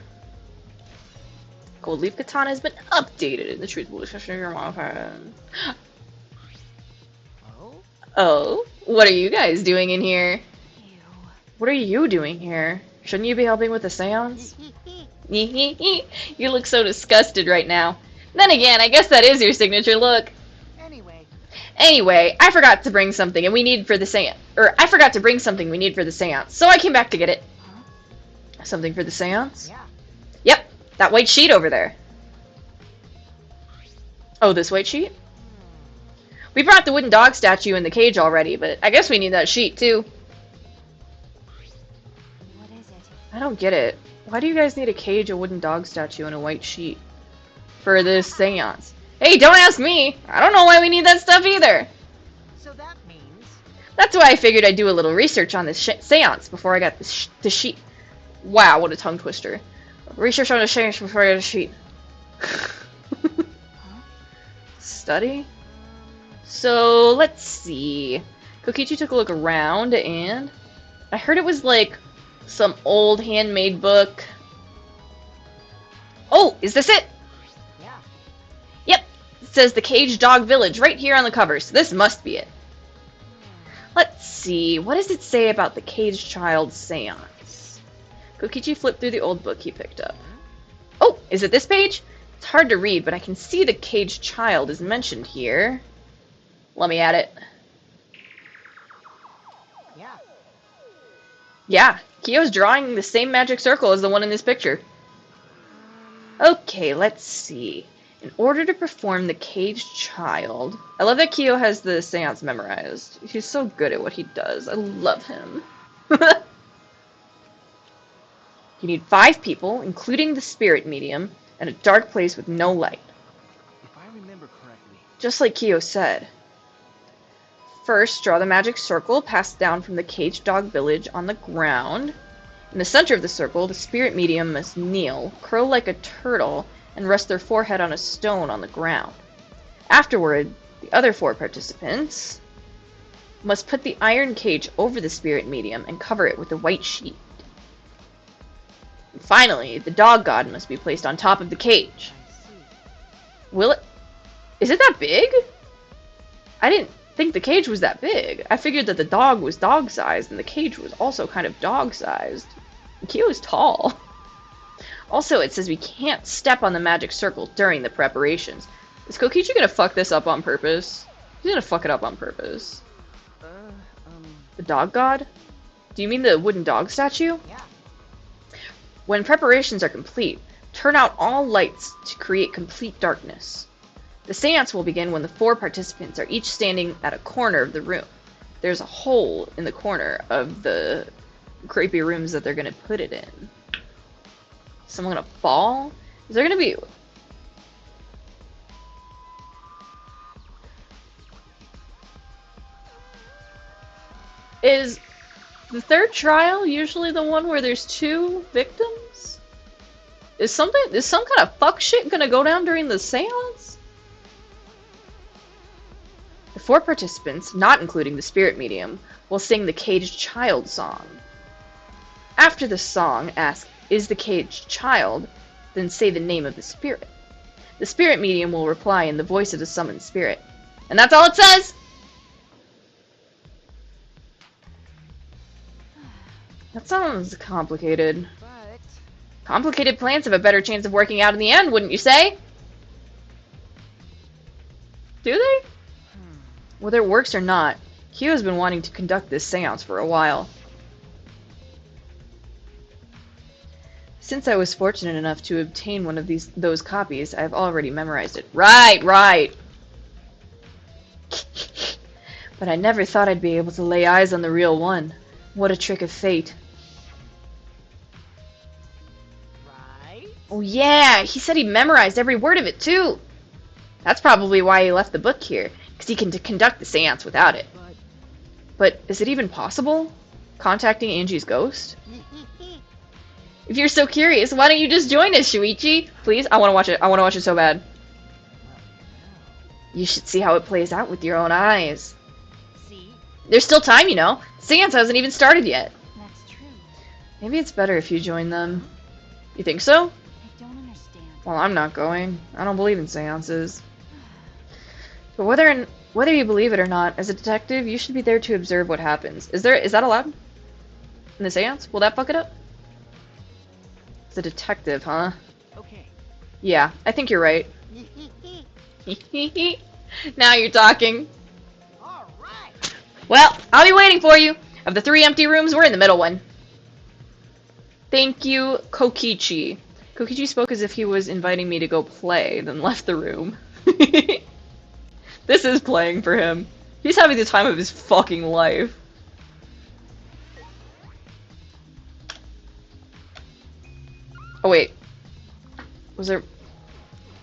Gold Leaf Katana has been updated in the truthful discussion of your modified. Oh? Oh, what are you guys doing in here? Ew. What are you doing here? Shouldn't you be helping with the seance? You look so disgusted right now. Then again, I guess that is your signature look. Anyway, Anyway, I forgot to bring something and we need for the seance. Or, I forgot to bring something we need for the seance, so I came back to get it. Huh? Something for the seance? yeah. Yep, that white sheet over there. Oh, this white sheet? We brought the wooden dog statue in the cage already, but I guess we need that sheet too. What is it? I don't get it. Why do you guys need a cage, a wooden dog statue, and a white sheet for this seance? Hey, don't ask me! I don't know why we need that stuff either! So that means... That's why I figured I'd do a little research on this seance before I got the sheet. Wow, what a tongue twister. Research on the seance before I got a sheet. Study? So, let's see. Kokichi took a look around, and I heard it was like some old handmade book. Oh, is this it? Yeah. Yep, it says the Caged Dog Village right here on the cover, so this must be it. Let's see, what does it say about the Caged Child Seance? Kokichi flipped through the old book he picked up. Oh, is it this page? It's hard to read, but I can see the Caged Child is mentioned here. Let me at it. Yeah. Yeah, Kyo's drawing the same magic circle as the one in this picture. Okay, let's see. In order to perform the Caged Child... I love that Kyo has the seance memorized. He's so good at what he does. I love him. You need 5 people, including the spirit medium, and a dark place with no light. If I remember correctly, Just like Kyo said. First, draw the magic circle passed down from the Caged Dog Village on the ground. In the center of the circle, the spirit medium must kneel, curl like a turtle, and rest their forehead on a stone on the ground. Afterward, the other 4 participants must put the iron cage over the spirit medium and cover it with a white sheet. And finally, the dog god must be placed on top of the cage. I see. Will it? Is it that big? I didn't think the cage was that big. I figured that the dog was dog-sized and the cage was also kind of dog-sized. Kyo is tall. Also, it says we can't step on the magic circle during the preparations. Is Kokichi gonna fuck this up on purpose? He's gonna fuck it up on purpose. The dog god? Do you mean the wooden dog statue? Yeah. When preparations are complete, turn out all lights to create complete darkness. The seance will begin when the 4 participants are each standing at a corner of the room. There's a hole in the corner of the creepy rooms that they're gonna put it in. Someone gonna fall? Is there gonna be... Is the third trial usually the one where there's 2 victims? Is some kind of fuck shit gonna go down during the seance? The 4 participants, not including the spirit medium, will sing the Caged Child song. After the song, ask, "Is the caged child?" Then say the name of the spirit. The spirit medium will reply in the voice of the summoned spirit. And that's all it says! That sounds complicated. But... Complicated plans have a better chance of working out in the end, wouldn't you say? Do they? Whether it works or not, Kyo's been wanting to conduct this seance for a while. Since I was fortunate enough to obtain one of those copies, I've already memorized it. Right! But I never thought I'd be able to lay eyes on the real one. What a trick of fate. Right? Oh yeah, he said he memorized every word of it too. That's probably why he left the book here, because he can conduct the seance without it. But is it even possible? Contacting Angie's ghost? If you're so curious, why don't you just join us, Shuichi? Please, I want to watch it. I want to watch it so bad. You should see how it plays out with your own eyes. See? There's still time, you know. Seance hasn't even started yet. That's true. Maybe it's better if you join them. You think so? I don't understand. Well, I'm not going. I don't believe in seances. But whether you believe it or not, as a detective, you should be there to observe what happens. Is that allowed? In the seance? Will that fuck it up? It's a detective, huh? Okay. Yeah, I think you're right. Now you're talking. All right. Well, I'll be waiting for you. Of the 3 empty rooms, we're in the middle one. Thank you, Kokichi. Kokichi spoke as if he was inviting me to go play, then left the room. This is playing for him. He's having the time of his fucking life. Oh wait. Was there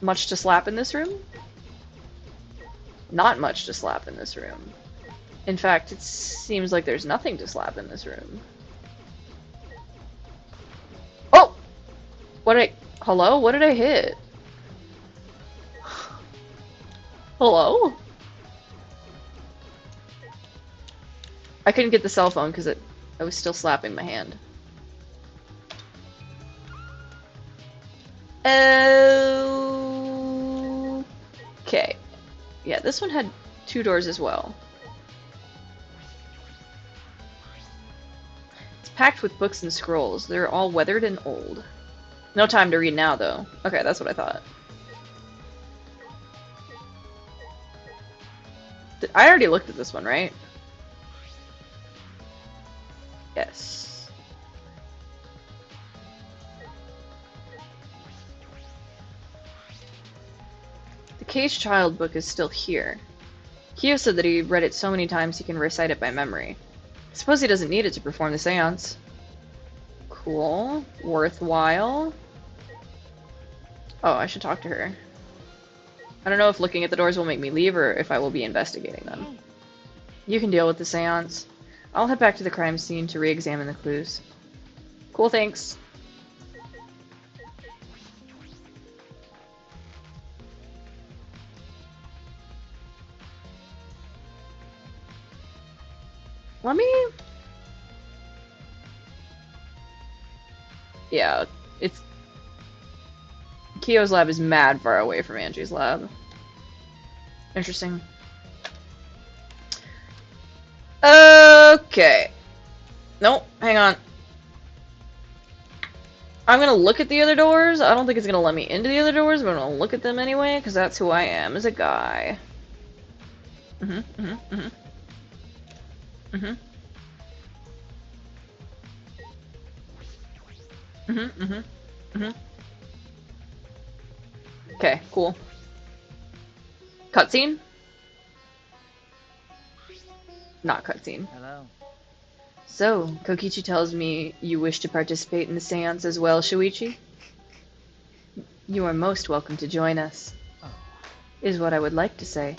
much to slap in this room? Not much to slap in this room. In fact, it seems like there's nothing to slap in this room. Oh! Hello? What did I hit? Hello? I couldn't get the cell phone because I was still slapping my hand. Okay. Yeah, this one had 2 doors as well. It's packed with books and scrolls. They're all weathered and old. No time to read now, though. Okay, that's what I thought. I already looked at this one, right? Yes. The Caged Child book is still here. Kyo said that he read it so many times he can recite it by memory. I suppose he doesn't need it to perform the seance. Cool. Worthwhile. Oh, I should talk to her. I don't know if looking at the doors will make me leave or if I will be investigating them. You can deal with the seance. I'll head back to the crime scene to re-examine the clues. Cool, thanks. Let me... Yeah, it's... Kyo's lab is mad far away from Angie's lab. Interesting. Okay. Nope, hang on. I'm gonna look at the other doors. I don't think it's gonna let me into the other doors, but I'm gonna look at them anyway, because that's who I am as a guy. Okay, cool. Cutscene? Not cutscene. Hello. So, Kokichi tells me you wish to participate in the seance as well, Shuichi? You are most welcome to join us, is what I would like to say.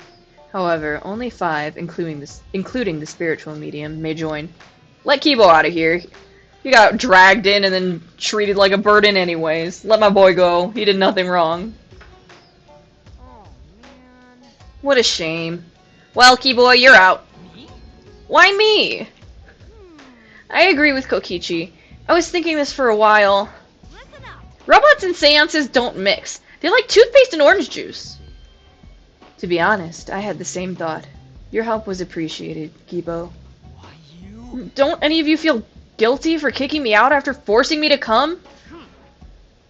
However, only 5, including the spiritual medium, may join. Let Kibo out of here. He got dragged in and then treated like a burden anyways. Let my boy go. He did nothing wrong. Oh man. What a shame. Well, Keyboy, you're out. Me? Why me? I agree with Kokichi. I was thinking this for a while. Listen up. Robots and seances don't mix. They're like toothpaste and orange juice. To be honest, I had the same thought. Your help was appreciated, Kibo. Why you? Don't any of you feel guilty for kicking me out after forcing me to come?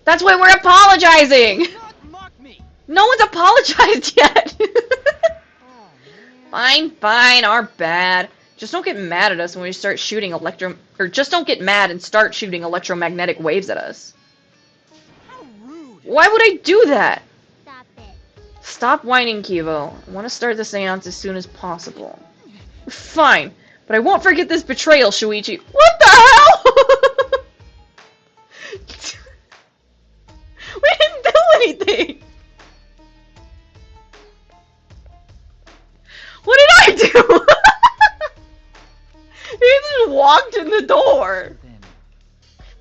That's why we're apologizing! Do not mock me. No one's apologized yet! Oh man. Fine, fine, our bad. Just don't get mad at us when we start shooting just don't get mad and start shooting electromagnetic waves at us. How rude. Why would I do that? Stop it. Stop whining, Kivo. I want to start the seance as soon as possible. Fine, but I won't forget this betrayal, Shuichi. What the hell? We didn't do anything! What did I do? He just walked in the door. Then.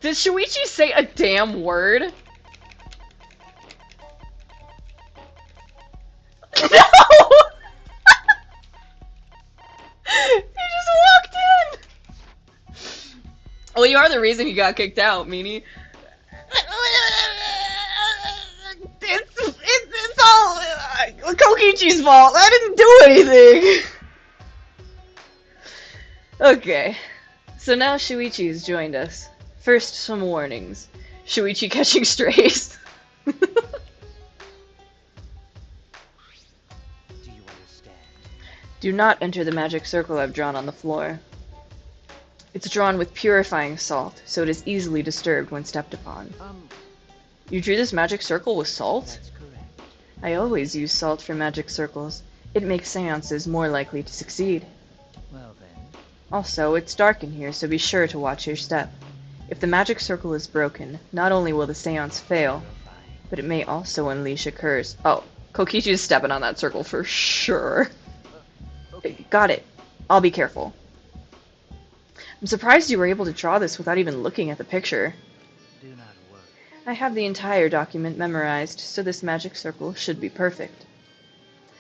Did Shuichi say a damn word? No! He just walked in! Well, you are the reason he got kicked out, Meanie. It's all Kokichi's fault. I didn't do anything. Okay, so now Shuichi's joined us. First, some warnings. Shuichi catching strays. Do not enter the magic circle I've drawn on the floor. It's drawn with purifying salt, so it is easily disturbed when stepped upon. You drew this magic circle with salt? That's correct. I always use salt for magic circles. It makes seances more likely to succeed. Well then. Also, it's dark in here, so be sure to watch your step. If the magic circle is broken, not only will the seance fail, but it may also unleash a curse. Oh, Kokichi is stepping on that circle for sure. Okay. Got it. I'll be careful. I'm surprised you were able to draw this without even looking at the picture. Do not worry. I have the entire document memorized, so this magic circle should be perfect.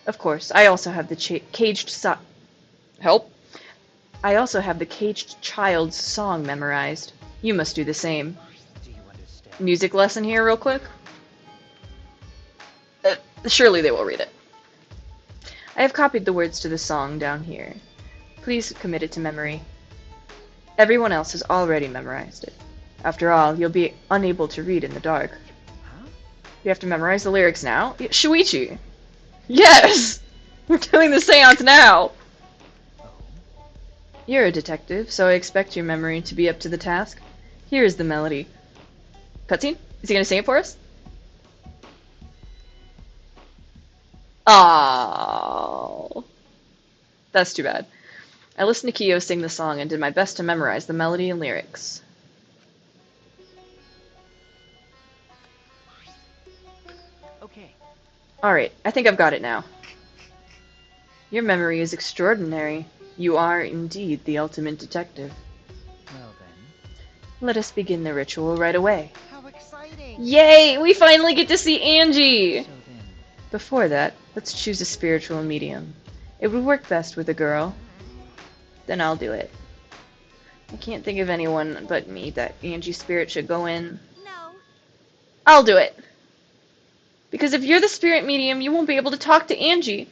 Of course, I also have the Help! I also have the caged child's song memorized. You must do the same. Do you understand? Music lesson here real quick? Surely they will read it. I have copied the words to the song down here. Please commit it to memory. Everyone else has already memorized it. After all, you'll be unable to read in the dark. Huh? You have to memorize the lyrics now? Shuichi! Yes! We're doing the seance now! Oh. You're a detective, so I expect your memory to be up to the task. Here is the melody. Cutscene? Is he gonna sing it for us? Oh, that's too bad. I listened to Kyo sing the song and did my best to memorize the melody and lyrics. Okay. Alright, I think I've got it now. Your memory is extraordinary. You are indeed the ultimate detective. Well then. Let us begin the ritual right away. How exciting! Yay! We finally get to see Angie! So then. Before that, let's choose a spiritual medium. It would work best with a girl. Then I'll do it. I can't think of anyone but me that Angie's spirit should go in. No. I'll do it. Because if you're the spirit medium, you won't be able to talk to Angie.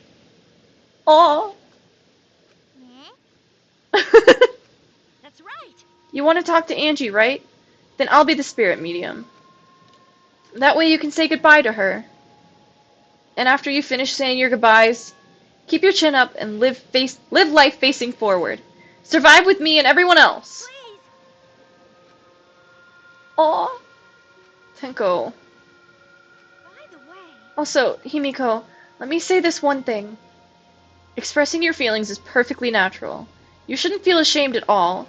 Aww. That's right. You want to talk to Angie, right? Then I'll be the spirit medium. That way you can say goodbye to her. And after you finish saying your goodbyes, keep your chin up and live life facing forward. Survive with me and everyone else. Please. Aww. Tenko. By the way. Also, Himiko, let me say this one thing. Expressing your feelings is perfectly natural. You shouldn't feel ashamed at all.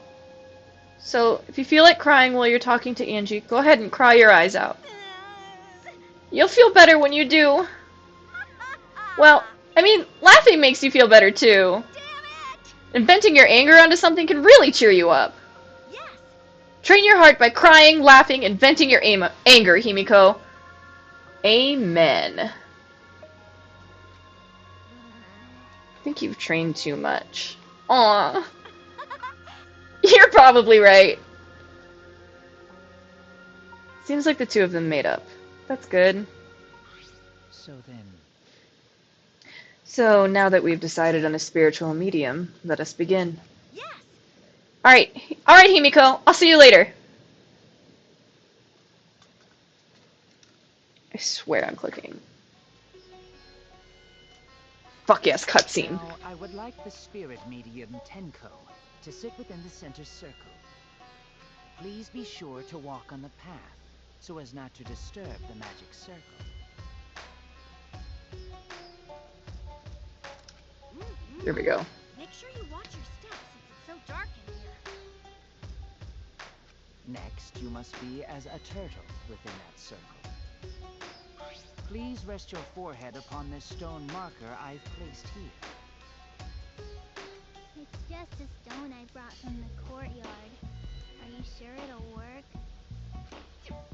So, if you feel like crying while you're talking to Angie, go ahead and cry your eyes out. You'll feel better when you do. Well, I mean, laughing makes you feel better too. Damn it! And venting your anger onto something can really cheer you up. Yes. Train your heart by crying, laughing, and venting your anger, Himiko. Amen. I think you've trained too much. Aw. You're probably right. Seems like the two of them made up. That's good. So then. So, now that we've decided on a spiritual medium, let us begin. Yes. Alright, Himiko. I'll see you later. I swear I'm clicking. Fuck yes, cutscene. Now, I would like the spirit medium Tenko to sit within the center circle. Please be sure to walk on the path so as not to disturb the magic circle. Here we go. Make sure you watch your steps since it's so dark in here. Next, you must be as a turtle within that circle. Please rest your forehead upon this stone marker I've placed here. It's just a stone I brought from the courtyard. Are you sure it'll work?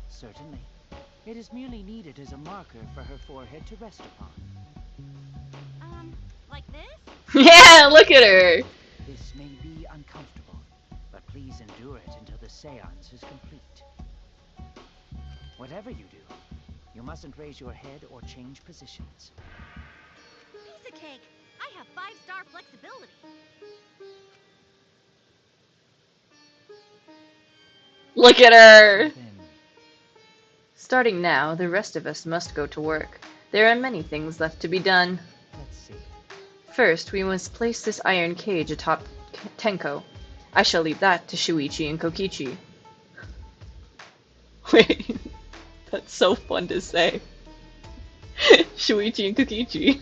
Certainly. It is merely needed as a marker for her forehead to rest upon. Like this? Yeah, look at her. This may be uncomfortable, but please endure it until the seance is complete. Whatever you do, you mustn't raise your head or change positions. Piece of cake. I have 5-star flexibility. Look at her. Then, Starting now, the rest of us must go to work. There are many things left to be done. let's see. First, we must place this iron cage atop Tenko. I shall leave that to Shuichi and Kokichi. Wait, that's so fun to say. Shuichi and Kokichi.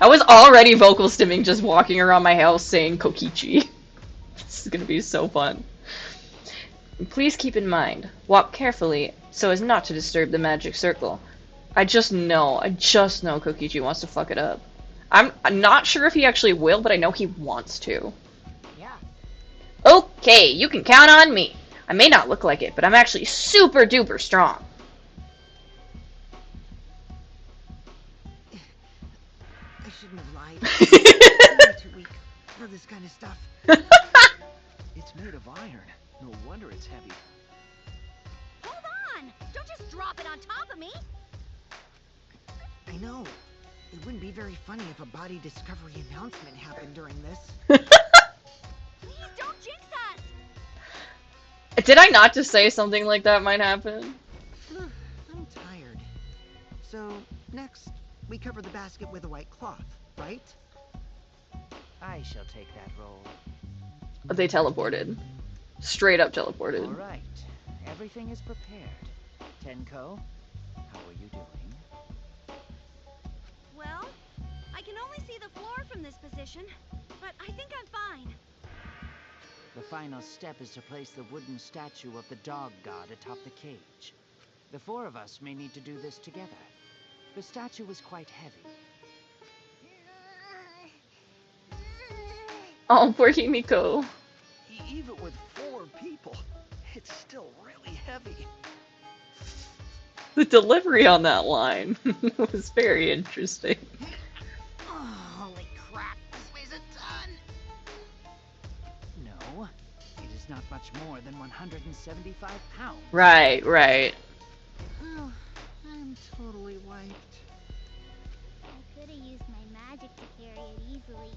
I was already vocal stimming just walking around my house saying Kokichi. This is gonna be so fun. Please keep in mind, walk carefully so as not to disturb the magic circle. I just know Kokichi wants to fuck it up. I'm not sure if he actually will, but I know he wants to. Yeah. Okay, you can count on me. I may not look like it, but I'm actually super duper strong. I shouldn't have lied. I'm too weak for this kind of stuff. It's made of iron. No wonder it's heavy. Hold on! Don't just drop it on top of me! I know. It wouldn't be very funny if a body discovery announcement happened during this. Please don't jinx us! Did I not just say something like that might happen? I'm tired. So, next, we cover the basket with a white cloth, right? I shall take that role. They teleported. Straight up teleported. All right. Everything is prepared. Tenko, how are you doing? Well, I can only see the floor from this position, but I think I'm fine. The final step is to place the wooden statue of the dog god atop the cage. The four of us may need to do this together. The statue is quite heavy. Oh, poor Himiko. Even with 4 people, it's still really heavy. The delivery on that line was very interesting. Oh, holy crap, this weighs a ton! No, it is not much more than 175 pounds. Right, right. Oh, I'm totally wiped. I could have used my magic to carry it easily,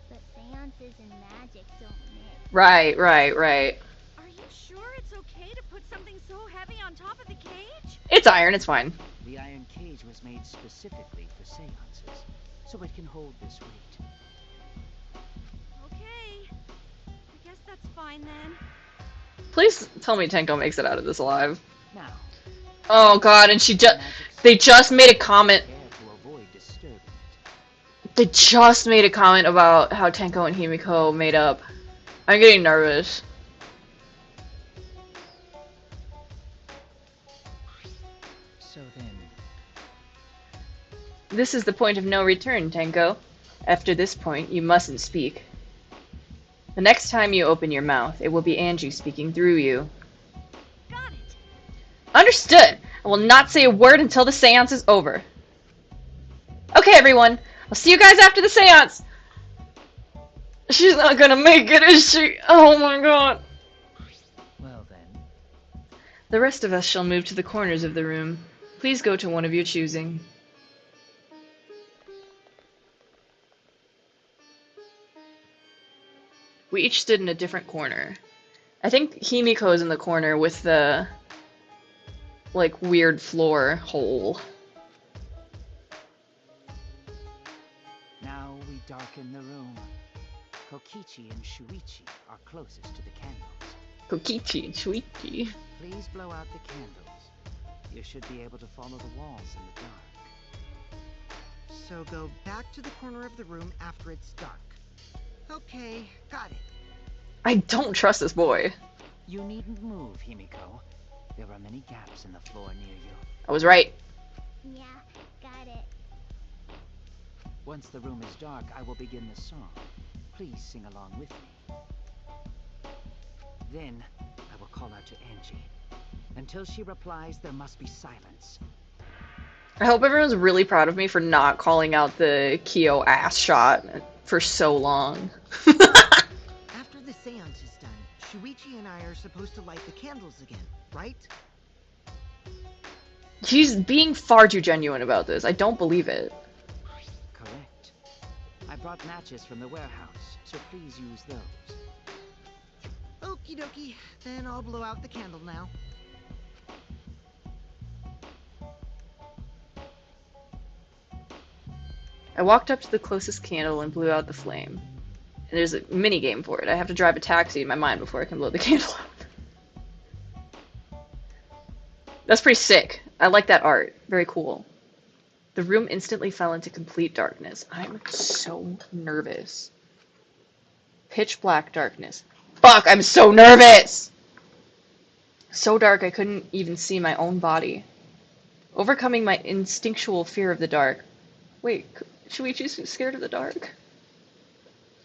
but seances and magic don't mix. Right. Are you sure it's okay to put something so heavy on top of the cage? It's iron, it's fine. The iron cage was made specifically for seances, so it can hold this weight. Okay. I guess that's fine then. Please tell me Tenko makes it out of this alive. Now, Oh god, and they just made a comment. care to avoid disturbing it. They just made a comment about how Tenko and Himiko made up. I'm getting nervous. So then, This is the point of no return, Tenko. After this point, you mustn't speak. The next time you open your mouth, it will be Angie speaking through you. Got it. Understood! I will not say a word until the seance is over. Okay, everyone. I'll see you guys after the seance! She's not gonna make it, is she? Oh my god. well then, The rest of us shall move to the corners of the room. Please go to one of your choosing. We each stood in a different corner. I think Himiko's in the corner with the, like, weird floor hole. now we darken the room. Kokichi and Shuichi are closest to the candles. Kokichi and Shuichi. Please blow out the candles. You should be able to follow the walls in the dark. So go back to the corner of the room after it's dark. Okay, got it. I don't trust this boy. You needn't move, Himiko. There are many gaps in the floor near you. I was right. Yeah, got it. Once the room is dark, I will begin the song. Please sing along with me. Then, I will call out to Angie. Until she replies, there must be silence. I hope everyone's really proud of me for not calling out the Kyo ass shot for so long. After the seance is done, Shuichi and I are supposed to light the candles again, right? He's being far too genuine about this. I don't believe it. Correct. I brought matches from the warehouse, so please use those. Okie dokie, then I'll blow out the candle now. I walked up to the closest candle and blew out the flame. And there's a mini game for it. I have to drive a taxi in my mind before I can blow the candle out. That's pretty sick. I like that art. Very cool. The room instantly fell into complete darkness. I'm so nervous. Pitch black darkness. Fuck, I'm so nervous! So dark I couldn't even see my own body. Overcoming my instinctual fear of the dark. Wait, Shuichi's scared of the dark?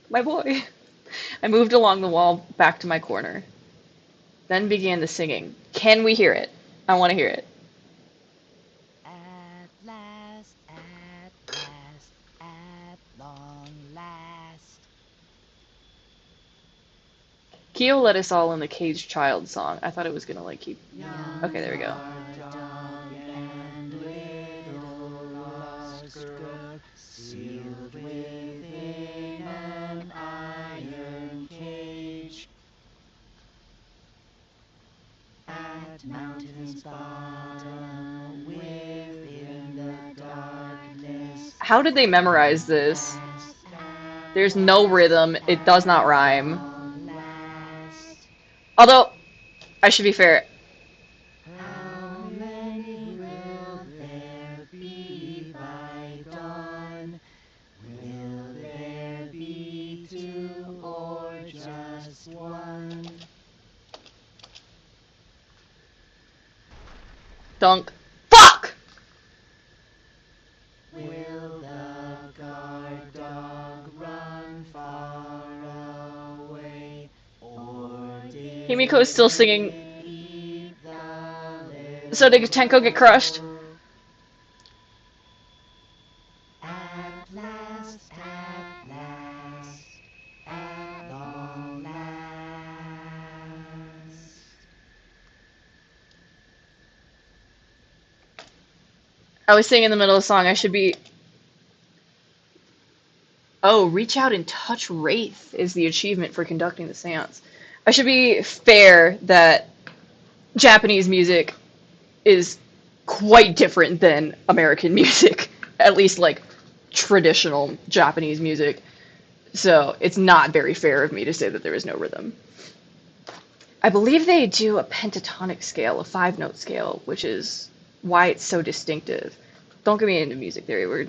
My boy. I moved along the wall back to my corner. Then began the singing. Can we hear it? I want to hear it. At last, at long last. Kyo led us all in the Caged Child song. I thought it was gonna like keep. Okay, there we go. Sealed within an iron cage. At mountain's bottom, within the darkness. How did they memorize this? There's no rhythm. It does not rhyme. Although, I should be fair. How many will there be by dawn? Will there be 2 or just 1? Dunk. Fuck! Will the guard dog run far away? Or did Himiko's still singing. eat the So did Tenko get crushed? At last, at long last. I was singing in the middle of the song. I should be. Oh, reach out and touch Wraith is the achievement for conducting the seance. I should be fair that Japanese music is quite different than American music, at least like traditional Japanese music. So it's not very fair of me to say that there is no rhythm. I believe they do a pentatonic scale, a 5-note scale, which is why it's so distinctive. Don't get me into music theory. We're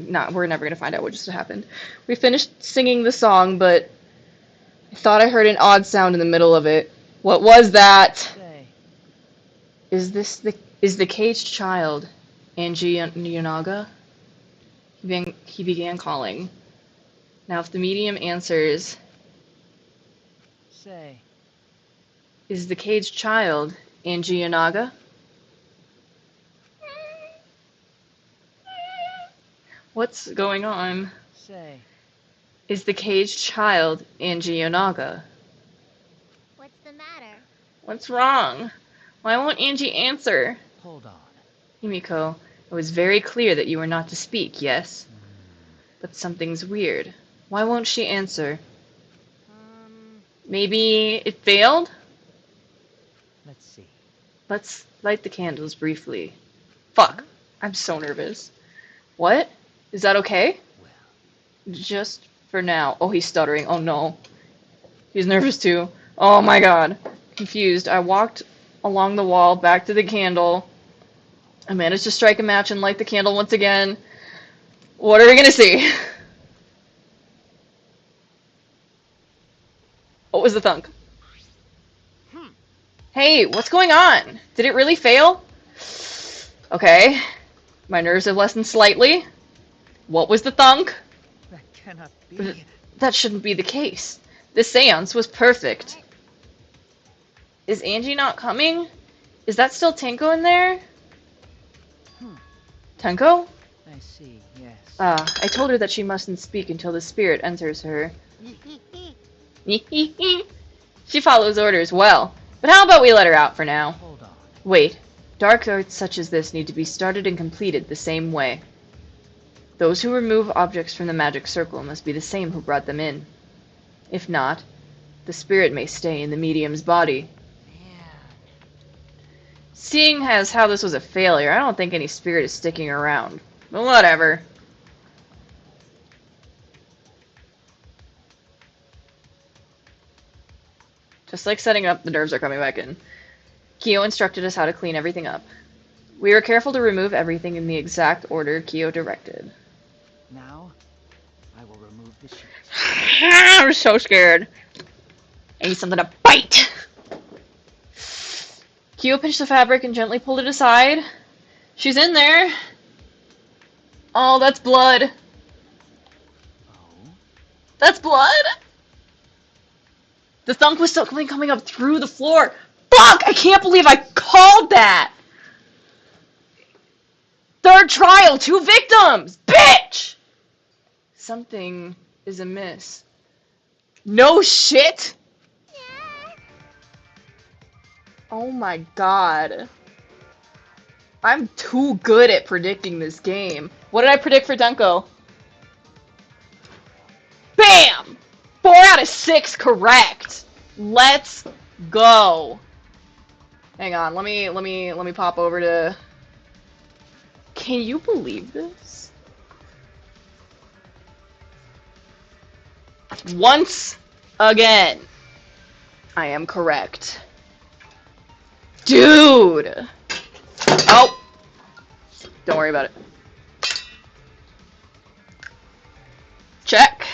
never gonna find out what just happened. We finished singing the song, but I thought I heard an odd sound in the middle of it. What was that? Say, Is the caged child Angie Yonaga? He began calling. Now, if the medium answers, say, is the caged child Angie Yonaga? What's going on? say. Is the caged child Angie Yonaga? What's the matter? What's wrong? Why won't Angie answer? Hold on. Himiko, it was very clear that you were not to speak, yes? But something's weird. Why won't she answer? Maybe it failed? Let's see. Let's light the candles briefly. Fuck. I'm so nervous. What? Is that okay? Well, Just for now. Oh, he's stuttering. Oh no. He's nervous too. Oh my god. Confused. I walked along the wall back to the candle. I managed to strike a match and light the candle once again. What are we gonna see? What was the thunk? Hey, what's going on? Did it really fail? Okay. My nerves have lessened slightly. What was the thunk? that cannot be. That shouldn't be the case. This seance was perfect. Is Angie not coming? Is that still Tenko in there? Tenko? I see, yes. I told her that she mustn't speak until the spirit enters her. She follows orders well. But how about we let her out for now? Hold on. Wait. Dark arts such as this need to be started and completed the same way. Those who remove objects from the magic circle must be the same who brought them in. If not, the spirit may stay in the medium's body. Seeing as how this was a failure, I don't think any spirit is sticking around. But whatever. Just like setting up, the nerves are coming back in. Kyo instructed us how to clean everything up. We were careful to remove everything in the exact order Kyo directed. Now, I will remove the sheet. I'm so scared. I need something to bite! Kyo pinched the fabric and gently pulled it aside. She's in there. Oh, that's blood. Oh? That's blood? The thunk was still coming up through the floor. Fuck! I can't believe I called that! Third trial, 2 victims! Bitch! Something is amiss. No shit! Oh my god. I'm too good at predicting this game. What did I predict for Denko? BAM! 4 out of 6 correct. Let's go. Hang on, let me pop over to. Can you believe this? Once again, I am correct. Dude! Oh! Don't worry about it. Check.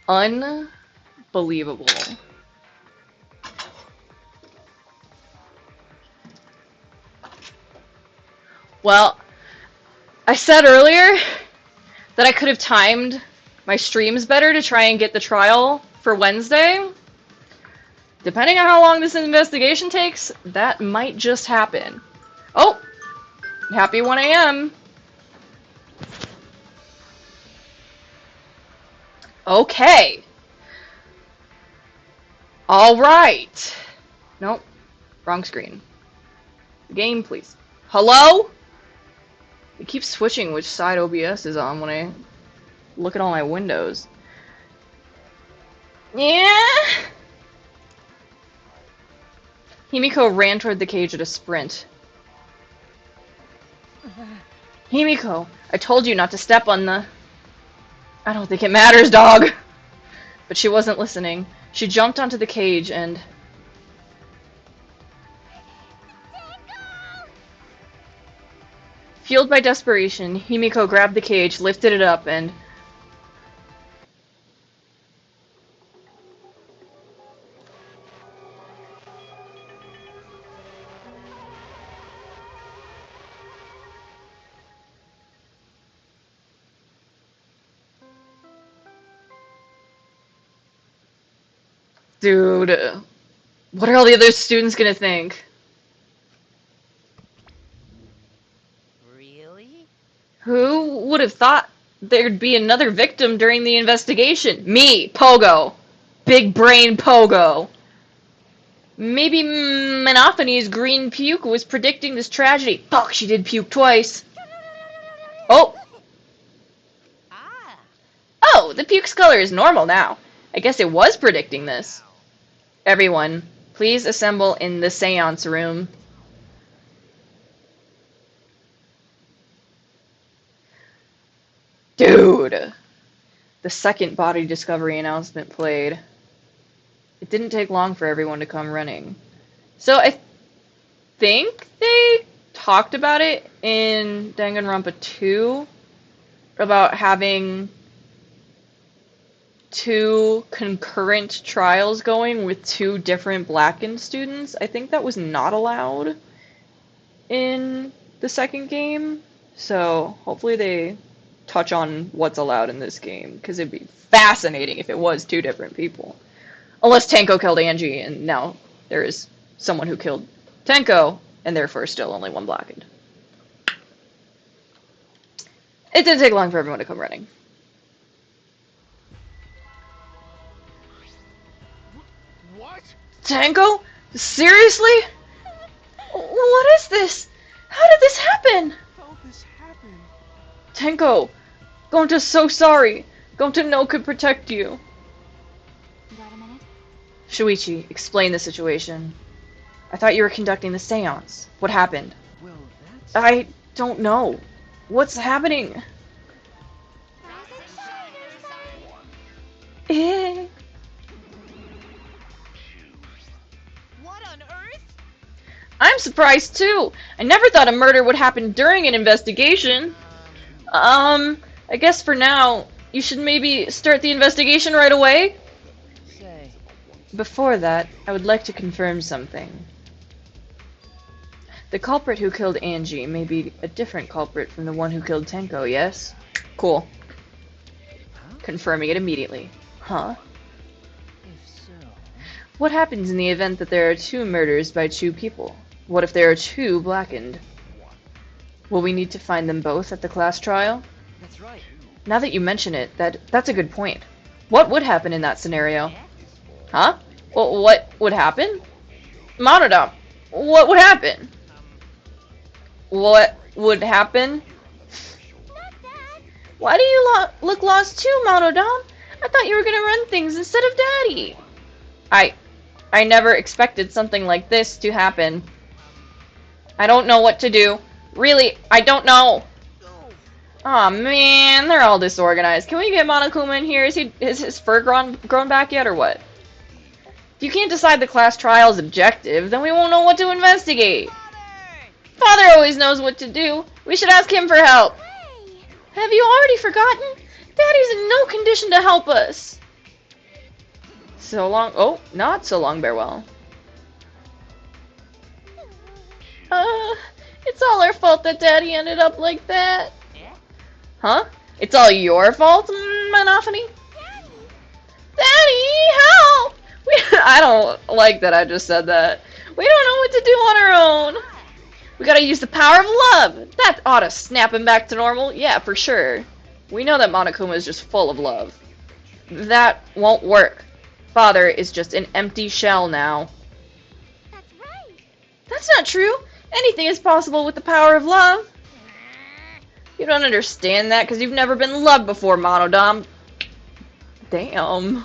Unbelievable. Well, I said earlier that I could have timed my streams better to try and get the trial for Wednesday. Depending on how long this investigation takes, that might just happen. Oh! Happy 1 a.m. Okay. Alright. Nope. Wrong screen. Game, please. Hello? It keeps switching which side OBS is on when I look at all my windows. Yeah? Himiko ran toward the cage at a sprint. Himiko, I told you not to step on the... I don't think it matters, dog! But she wasn't listening. She jumped onto the cage and... Fueled by desperation, Himiko grabbed the cage, lifted it up, and... Dude, what are all the other students gonna think? Really? Who would have thought there'd be another victim during the investigation? Me, Pogo. Big brain Pogo. Maybe Menophanie's green puke was predicting this tragedy. Fuck, she did puke twice. Oh! Ah! Oh, the puke's color is normal now. I guess it was predicting this. Everyone, please assemble in the seance room. Dude! The second body discovery announcement played. It didn't take long for everyone to come running. So I think they talked about it in Danganronpa 2 about having 2 concurrent trials going with 2 different Blackened students. I think that was not allowed in the second game. So hopefully they touch on what's allowed in this game, because it'd be fascinating if it was 2 different people. Unless Tenko killed Angie, and now there is someone who killed Tenko, and therefore still only 1 Blackened. It didn't take long for everyone to come running. What? Tenko? Seriously? What is this? How did this happen? How did this happen? Tenko, Gonta's so sorry. Gonta no could protect you. Got a minute? Shuichi, explain the situation. I thought you were conducting the seance. What happened? Well, that's... I don't know. What's happening? What on earth? I'm surprised too. I never thought a murder would happen during an investigation. I guess for now, you should maybe start the investigation right away? Say, Before that, I would like to confirm something. The culprit who killed Angie may be a different culprit from the one who killed Tenko, yes? Cool. Confirming it immediately. Huh? if so... What happens in the event that there are 2 murders by 2 people? What if there are 2 blackened? Will we need to find them both at the class trial? That's right. Now that you mention it, that's a good point. What would happen in that scenario? Huh? Well, what would happen? Monodom, what would happen? What would happen? Not that. Why do you look lost too, Monodom? I thought you were gonna run things instead of Daddy. I never expected something like this to happen. I don't know what to do. Really, I don't know. Aw, man, they're all disorganized. Can we get Monokuma in here? Is his fur grown back yet, or what? If you can't decide the class trial's objective, then we won't know what to investigate. Father always knows what to do. We should ask him for help. Hey. Have you already forgotten? Daddy's in no condition to help us. So long. Oh, not so long, Bearwell. It's all our fault that Daddy ended up like that. Huh? It's all your fault, Monophony? Daddy, help! I don't like that I just said that. We don't know what to do on our own. We gotta use the power of love. That ought to snap him back to normal. Yeah, for sure. We know that Monokuma is just full of love. That won't work. Father is just an empty shell now. That's right. That's not true. Anything is possible with the power of love. You don't understand that because you've never been loved before, Monodom. Damn.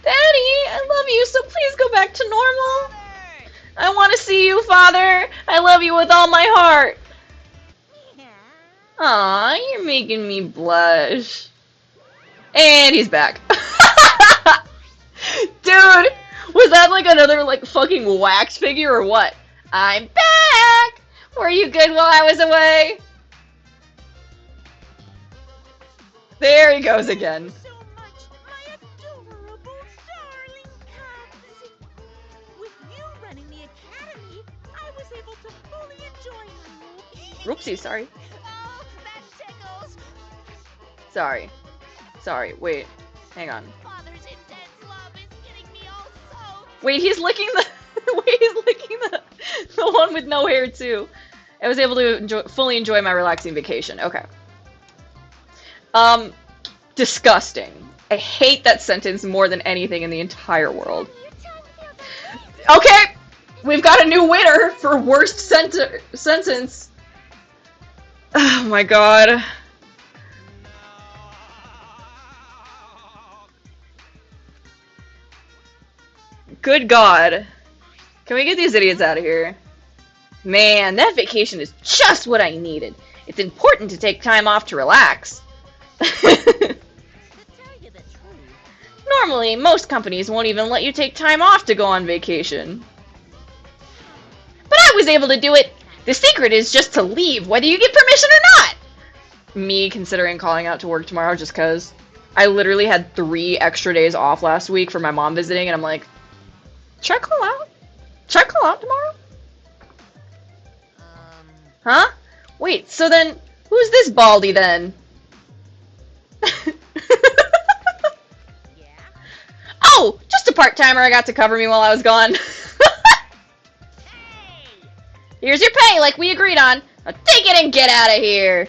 Daddy, I love you, so please go back to normal. I want to see you, Father. I love you with all my heart. Aw, you're making me blush. And he's back. Dude, was that like another like fucking wax figure or what? I'm back! Were you good while I was away? There he goes again. So much, my adorable, darling cubs. With you running the academy, I was able to fully enjoy you. Oopsie, sorry. Oh, that tickles. Sorry, wait. Hang on. Father's intense love is getting me all soaked. Wait, he's licking the the one with no hair too. I was able to fully enjoy my relaxing vacation. Okay. Disgusting. I hate that sentence more than anything in the entire world. Okay, we've got a new winner for worst sentence. Oh my god. Good god. Can we get these idiots out of here? Man, that vacation is just what I needed. It's important to take time off to relax. Normally, most companies won't even let you take time off to go on vacation. But I was able to do it! The secret is just to leave, whether you get permission or not! Me considering calling out to work tomorrow just cause. I literally had 3 extra days off last week for my mom visiting, and I'm like, should I call out? Should I call out tomorrow? Huh? Wait, so then, who's this Baldy then? Oh, just a part-timer I got to cover me while I was gone. Here's your pay, like we agreed on. Now take it and get out of here.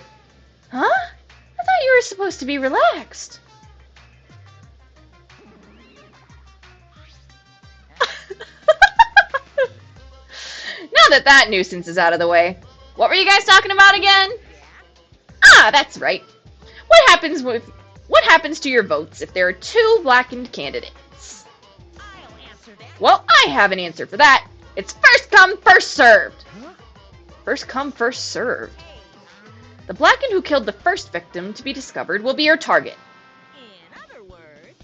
Huh? I thought you were supposed to be relaxed. Now that that nuisance is out of the way, what were you guys talking about again? Ah, that's right. What happens to your votes if there are 2 blackened candidates? Well, I have an answer for that. It's first come, first served. First come, first served. The Blackened who killed the first victim to be discovered will be your target. In other words,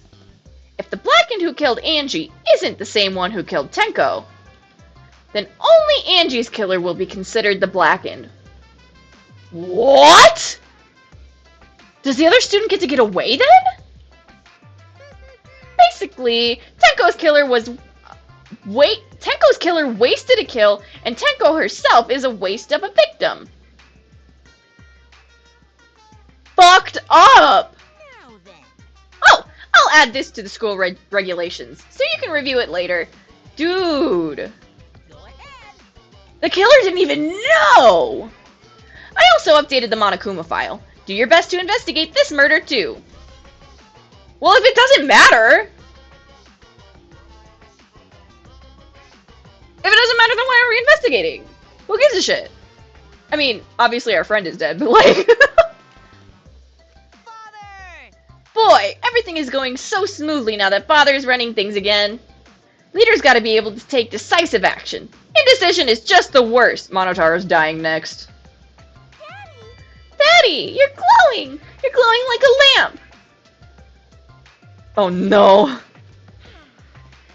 If the Blackened who killed Angie isn't the same one who killed Tenko, then only Angie's killer will be considered the Blackened. What? Does the other student get to get away then? Basically, Tenko's killer wasted a kill, and Tenko herself is a waste of a victim. Fucked up! now then. Oh, I'll add this to the school regulations, so you can review it later. Dude, Go ahead. the killer didn't even know! I also updated the Monokuma file. Do your best to investigate this murder too. Well, if it doesn't matter... If it doesn't matter, then why are we investigating? Who gives a shit? I mean, obviously our friend is dead, but like... Father! Boy, everything is going so smoothly now that Father's running things again. Leader's gotta be able to take decisive action. Indecision is just the worst. Monotaro's dying next. Daddy! Daddy, you're glowing! You're glowing like a lamp! Oh no.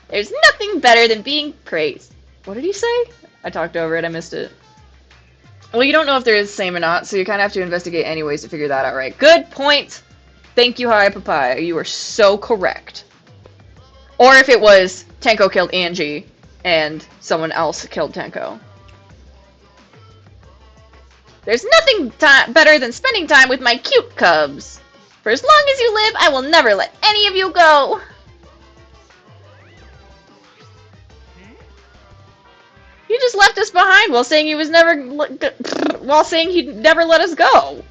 There's nothing better than being praised. What did he say? I talked over it, I missed it. Well, you don't know if they're the same or not, so you kind of have to investigate anyways to figure that out, right? Good point! Thank you, Hi Papaya. You are so correct. Or if it was Tenko killed Angie and someone else killed Tenko. There's nothing better than spending time with my cute cubs. For as long as you live, I will never let any of you go. You just left us behind while saying he'd never let us go. How nice!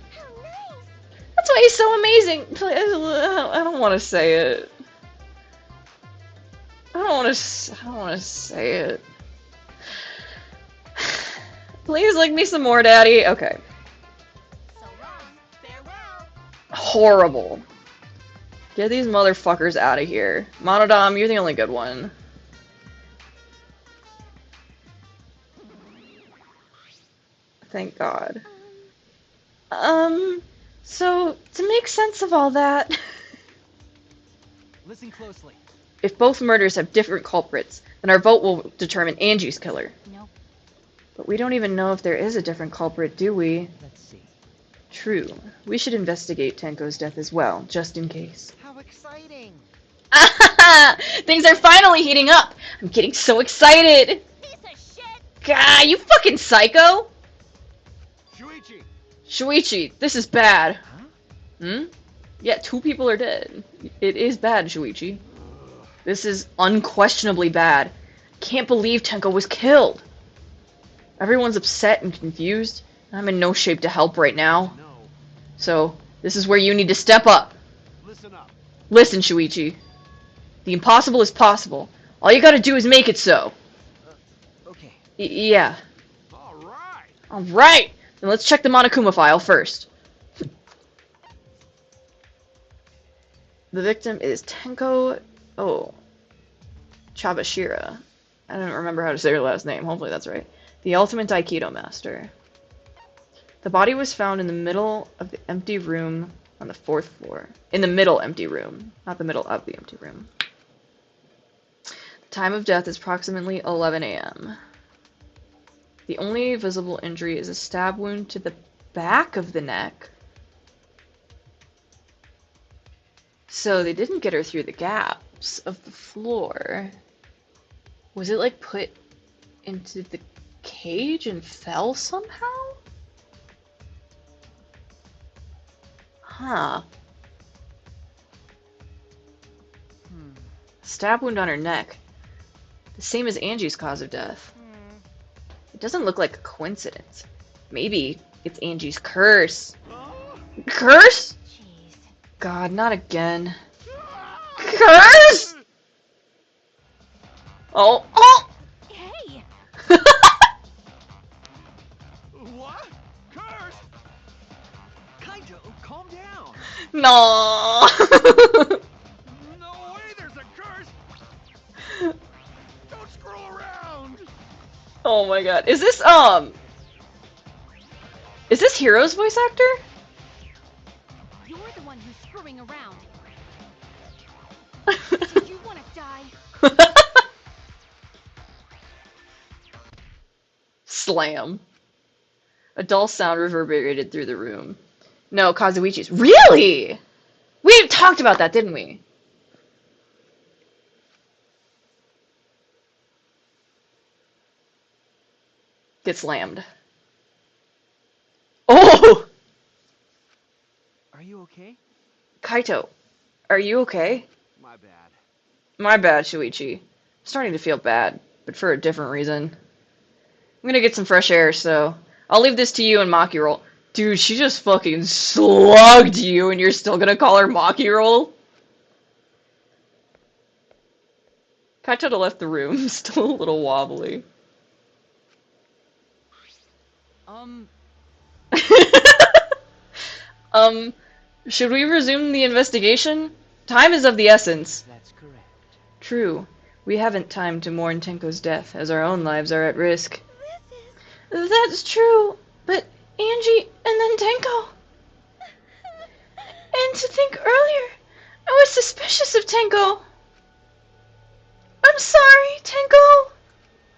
That's why he's so amazing. I don't want to say it. I don't want to say it. Please like me some more, Daddy. Okay. So long. Farewell. Horrible. Get these motherfuckers out of here. Monodam, you're the only good one. Thank God. So, to make sense of all that... Listen closely. If both murders have different culprits, then our vote will determine Angie's killer. Nope. But we don't even know if there is a different culprit, do we? Let's see. True. We should investigate Tenko's death as well, just in case. How exciting! Things are finally heating up! I'm getting so excited! Piece of shit! God, you fucking psycho! Shuichi! Shuichi, this is bad. Huh? Hmm? Yeah, 2 people are dead. It is bad, Shuichi. This is unquestionably bad. Can't believe Tenko was killed. Everyone's upset and confused. I'm in no shape to help right now. No. So, this is where you need to step up. Listen up. Listen, Shuichi. The impossible is possible. All you gotta do is make it so. Okay. Yeah. Alright. Alright! Then let's check the Monokuma file first. The victim is Tenko... Oh. Chabashira. I don't remember how to say her last name. Hopefully that's right. The ultimate Aikido master. The body was found in the middle of the empty room on the 4th floor. In the middle empty room. Not the middle of the empty room. The time of death is approximately 11 a.m. The only visible injury is a stab wound to the back of the neck. So they didn't get her through the gaps of the floor. Was it like put into the cage and fell somehow? Huh. Stab wound on her neck. The same as Angie's cause of death. It doesn't look like a coincidence. Maybe it's Angie's curse. Curse? Jeez. God, not again. Curse? Oh, oh! Hey! What? Curse? Kaito, calm down! No. No way there's a curse! Don't screw around! Oh my God, is this Is this Hero's voice actor? You're the one who's screwing around. Do you want to die? Slam. A dull sound reverberated through the room. No, Kazuichi's. Really? We talked about that, didn't we? Get slammed. Oh! Are you okay? Kaito, are you okay? My bad. My bad, Shuichi. I'm starting to feel bad, but for a different reason. I'm gonna get some fresh air, so I'll leave this to you and Maki Roll. Dude, she just fucking slugged you, and you're still gonna call her Maki Roll? Kaito left the room, still a little wobbly. Should we resume the investigation? Time is of the essence. That's correct. True. We haven't time to mourn Tenko's death, as our own lives are at risk. That's true, but Angie and then Tenko. And to think earlier, I was suspicious of Tenko. I'm sorry, Tenko.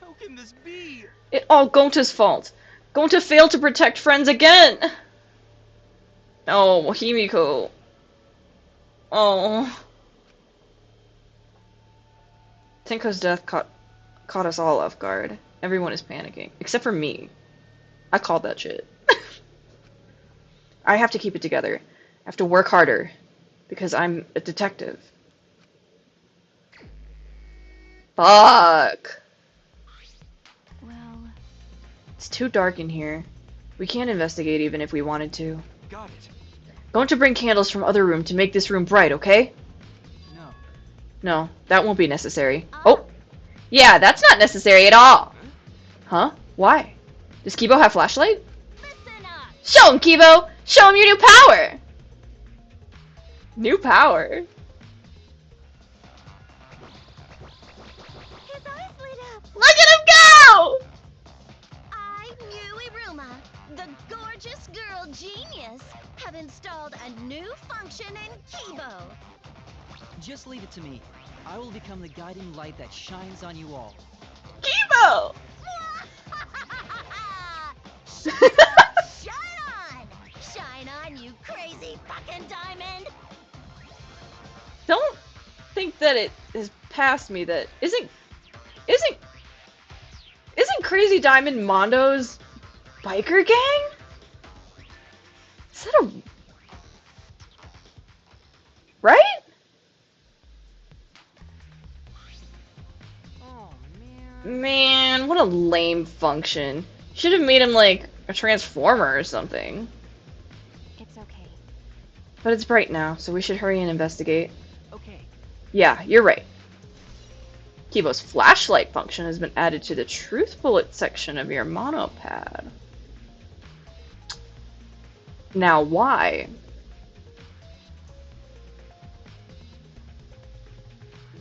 How can this be? It all Gonta's fault. Gonta failed to protect friends again. Oh, Himiko. Oh. Tenko's death caught us all off guard. Everyone is panicking, except for me. I called that shit. I have to keep it together. I have to work harder, because I'm a detective. Fuck. Well, It's too dark in here. We can't investigate even if we wanted to. Got it. Going to bring candles from other room to make this room bright, okay? No. No, that won't be necessary. Oh! Yeah, that's not necessary at all! Huh? Why? Does Kibo have flashlight? listen up. Show him, Kibo! Show him your new power! New power? His eyes lit up. Look at him go! I, New Iruma, the gorgeous girl genius, have installed a new function in Kibo. Just leave it to me. I will become the guiding light that shines on you all. Kibo! Shine on! Shine on! Shine on, you crazy fucking diamond! Don't think that it is past me that isn't Crazy Diamond Mondo's biker gang? Is that a right? Oh, man. Man, what a lame function. Should have made him like a transformer or something. It's okay. But it's bright now, so we should hurry and investigate. Okay. Yeah, you're right. Kibo's flashlight function has been added to the truth bullet section of your monopad. Now why?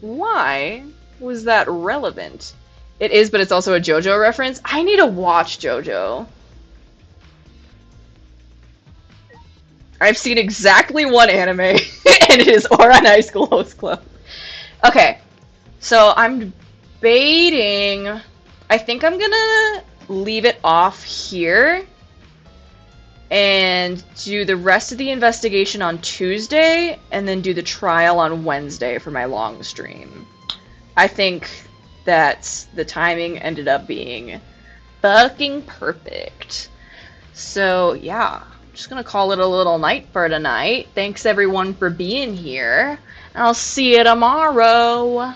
Why was that relevant? It is, but it's also a JoJo reference. I need to watch JoJo. I've seen exactly one anime, and it is Ouran High School Host Club. Okay, so I'm debating. I think I'm gonna leave it off here and do the rest of the investigation on Tuesday, and then do the trial on Wednesday for my long stream. I think that the timing ended up being fucking perfect. So, yeah. Just gonna call it a little night for tonight. Thanks everyone for being here. I'll see you tomorrow.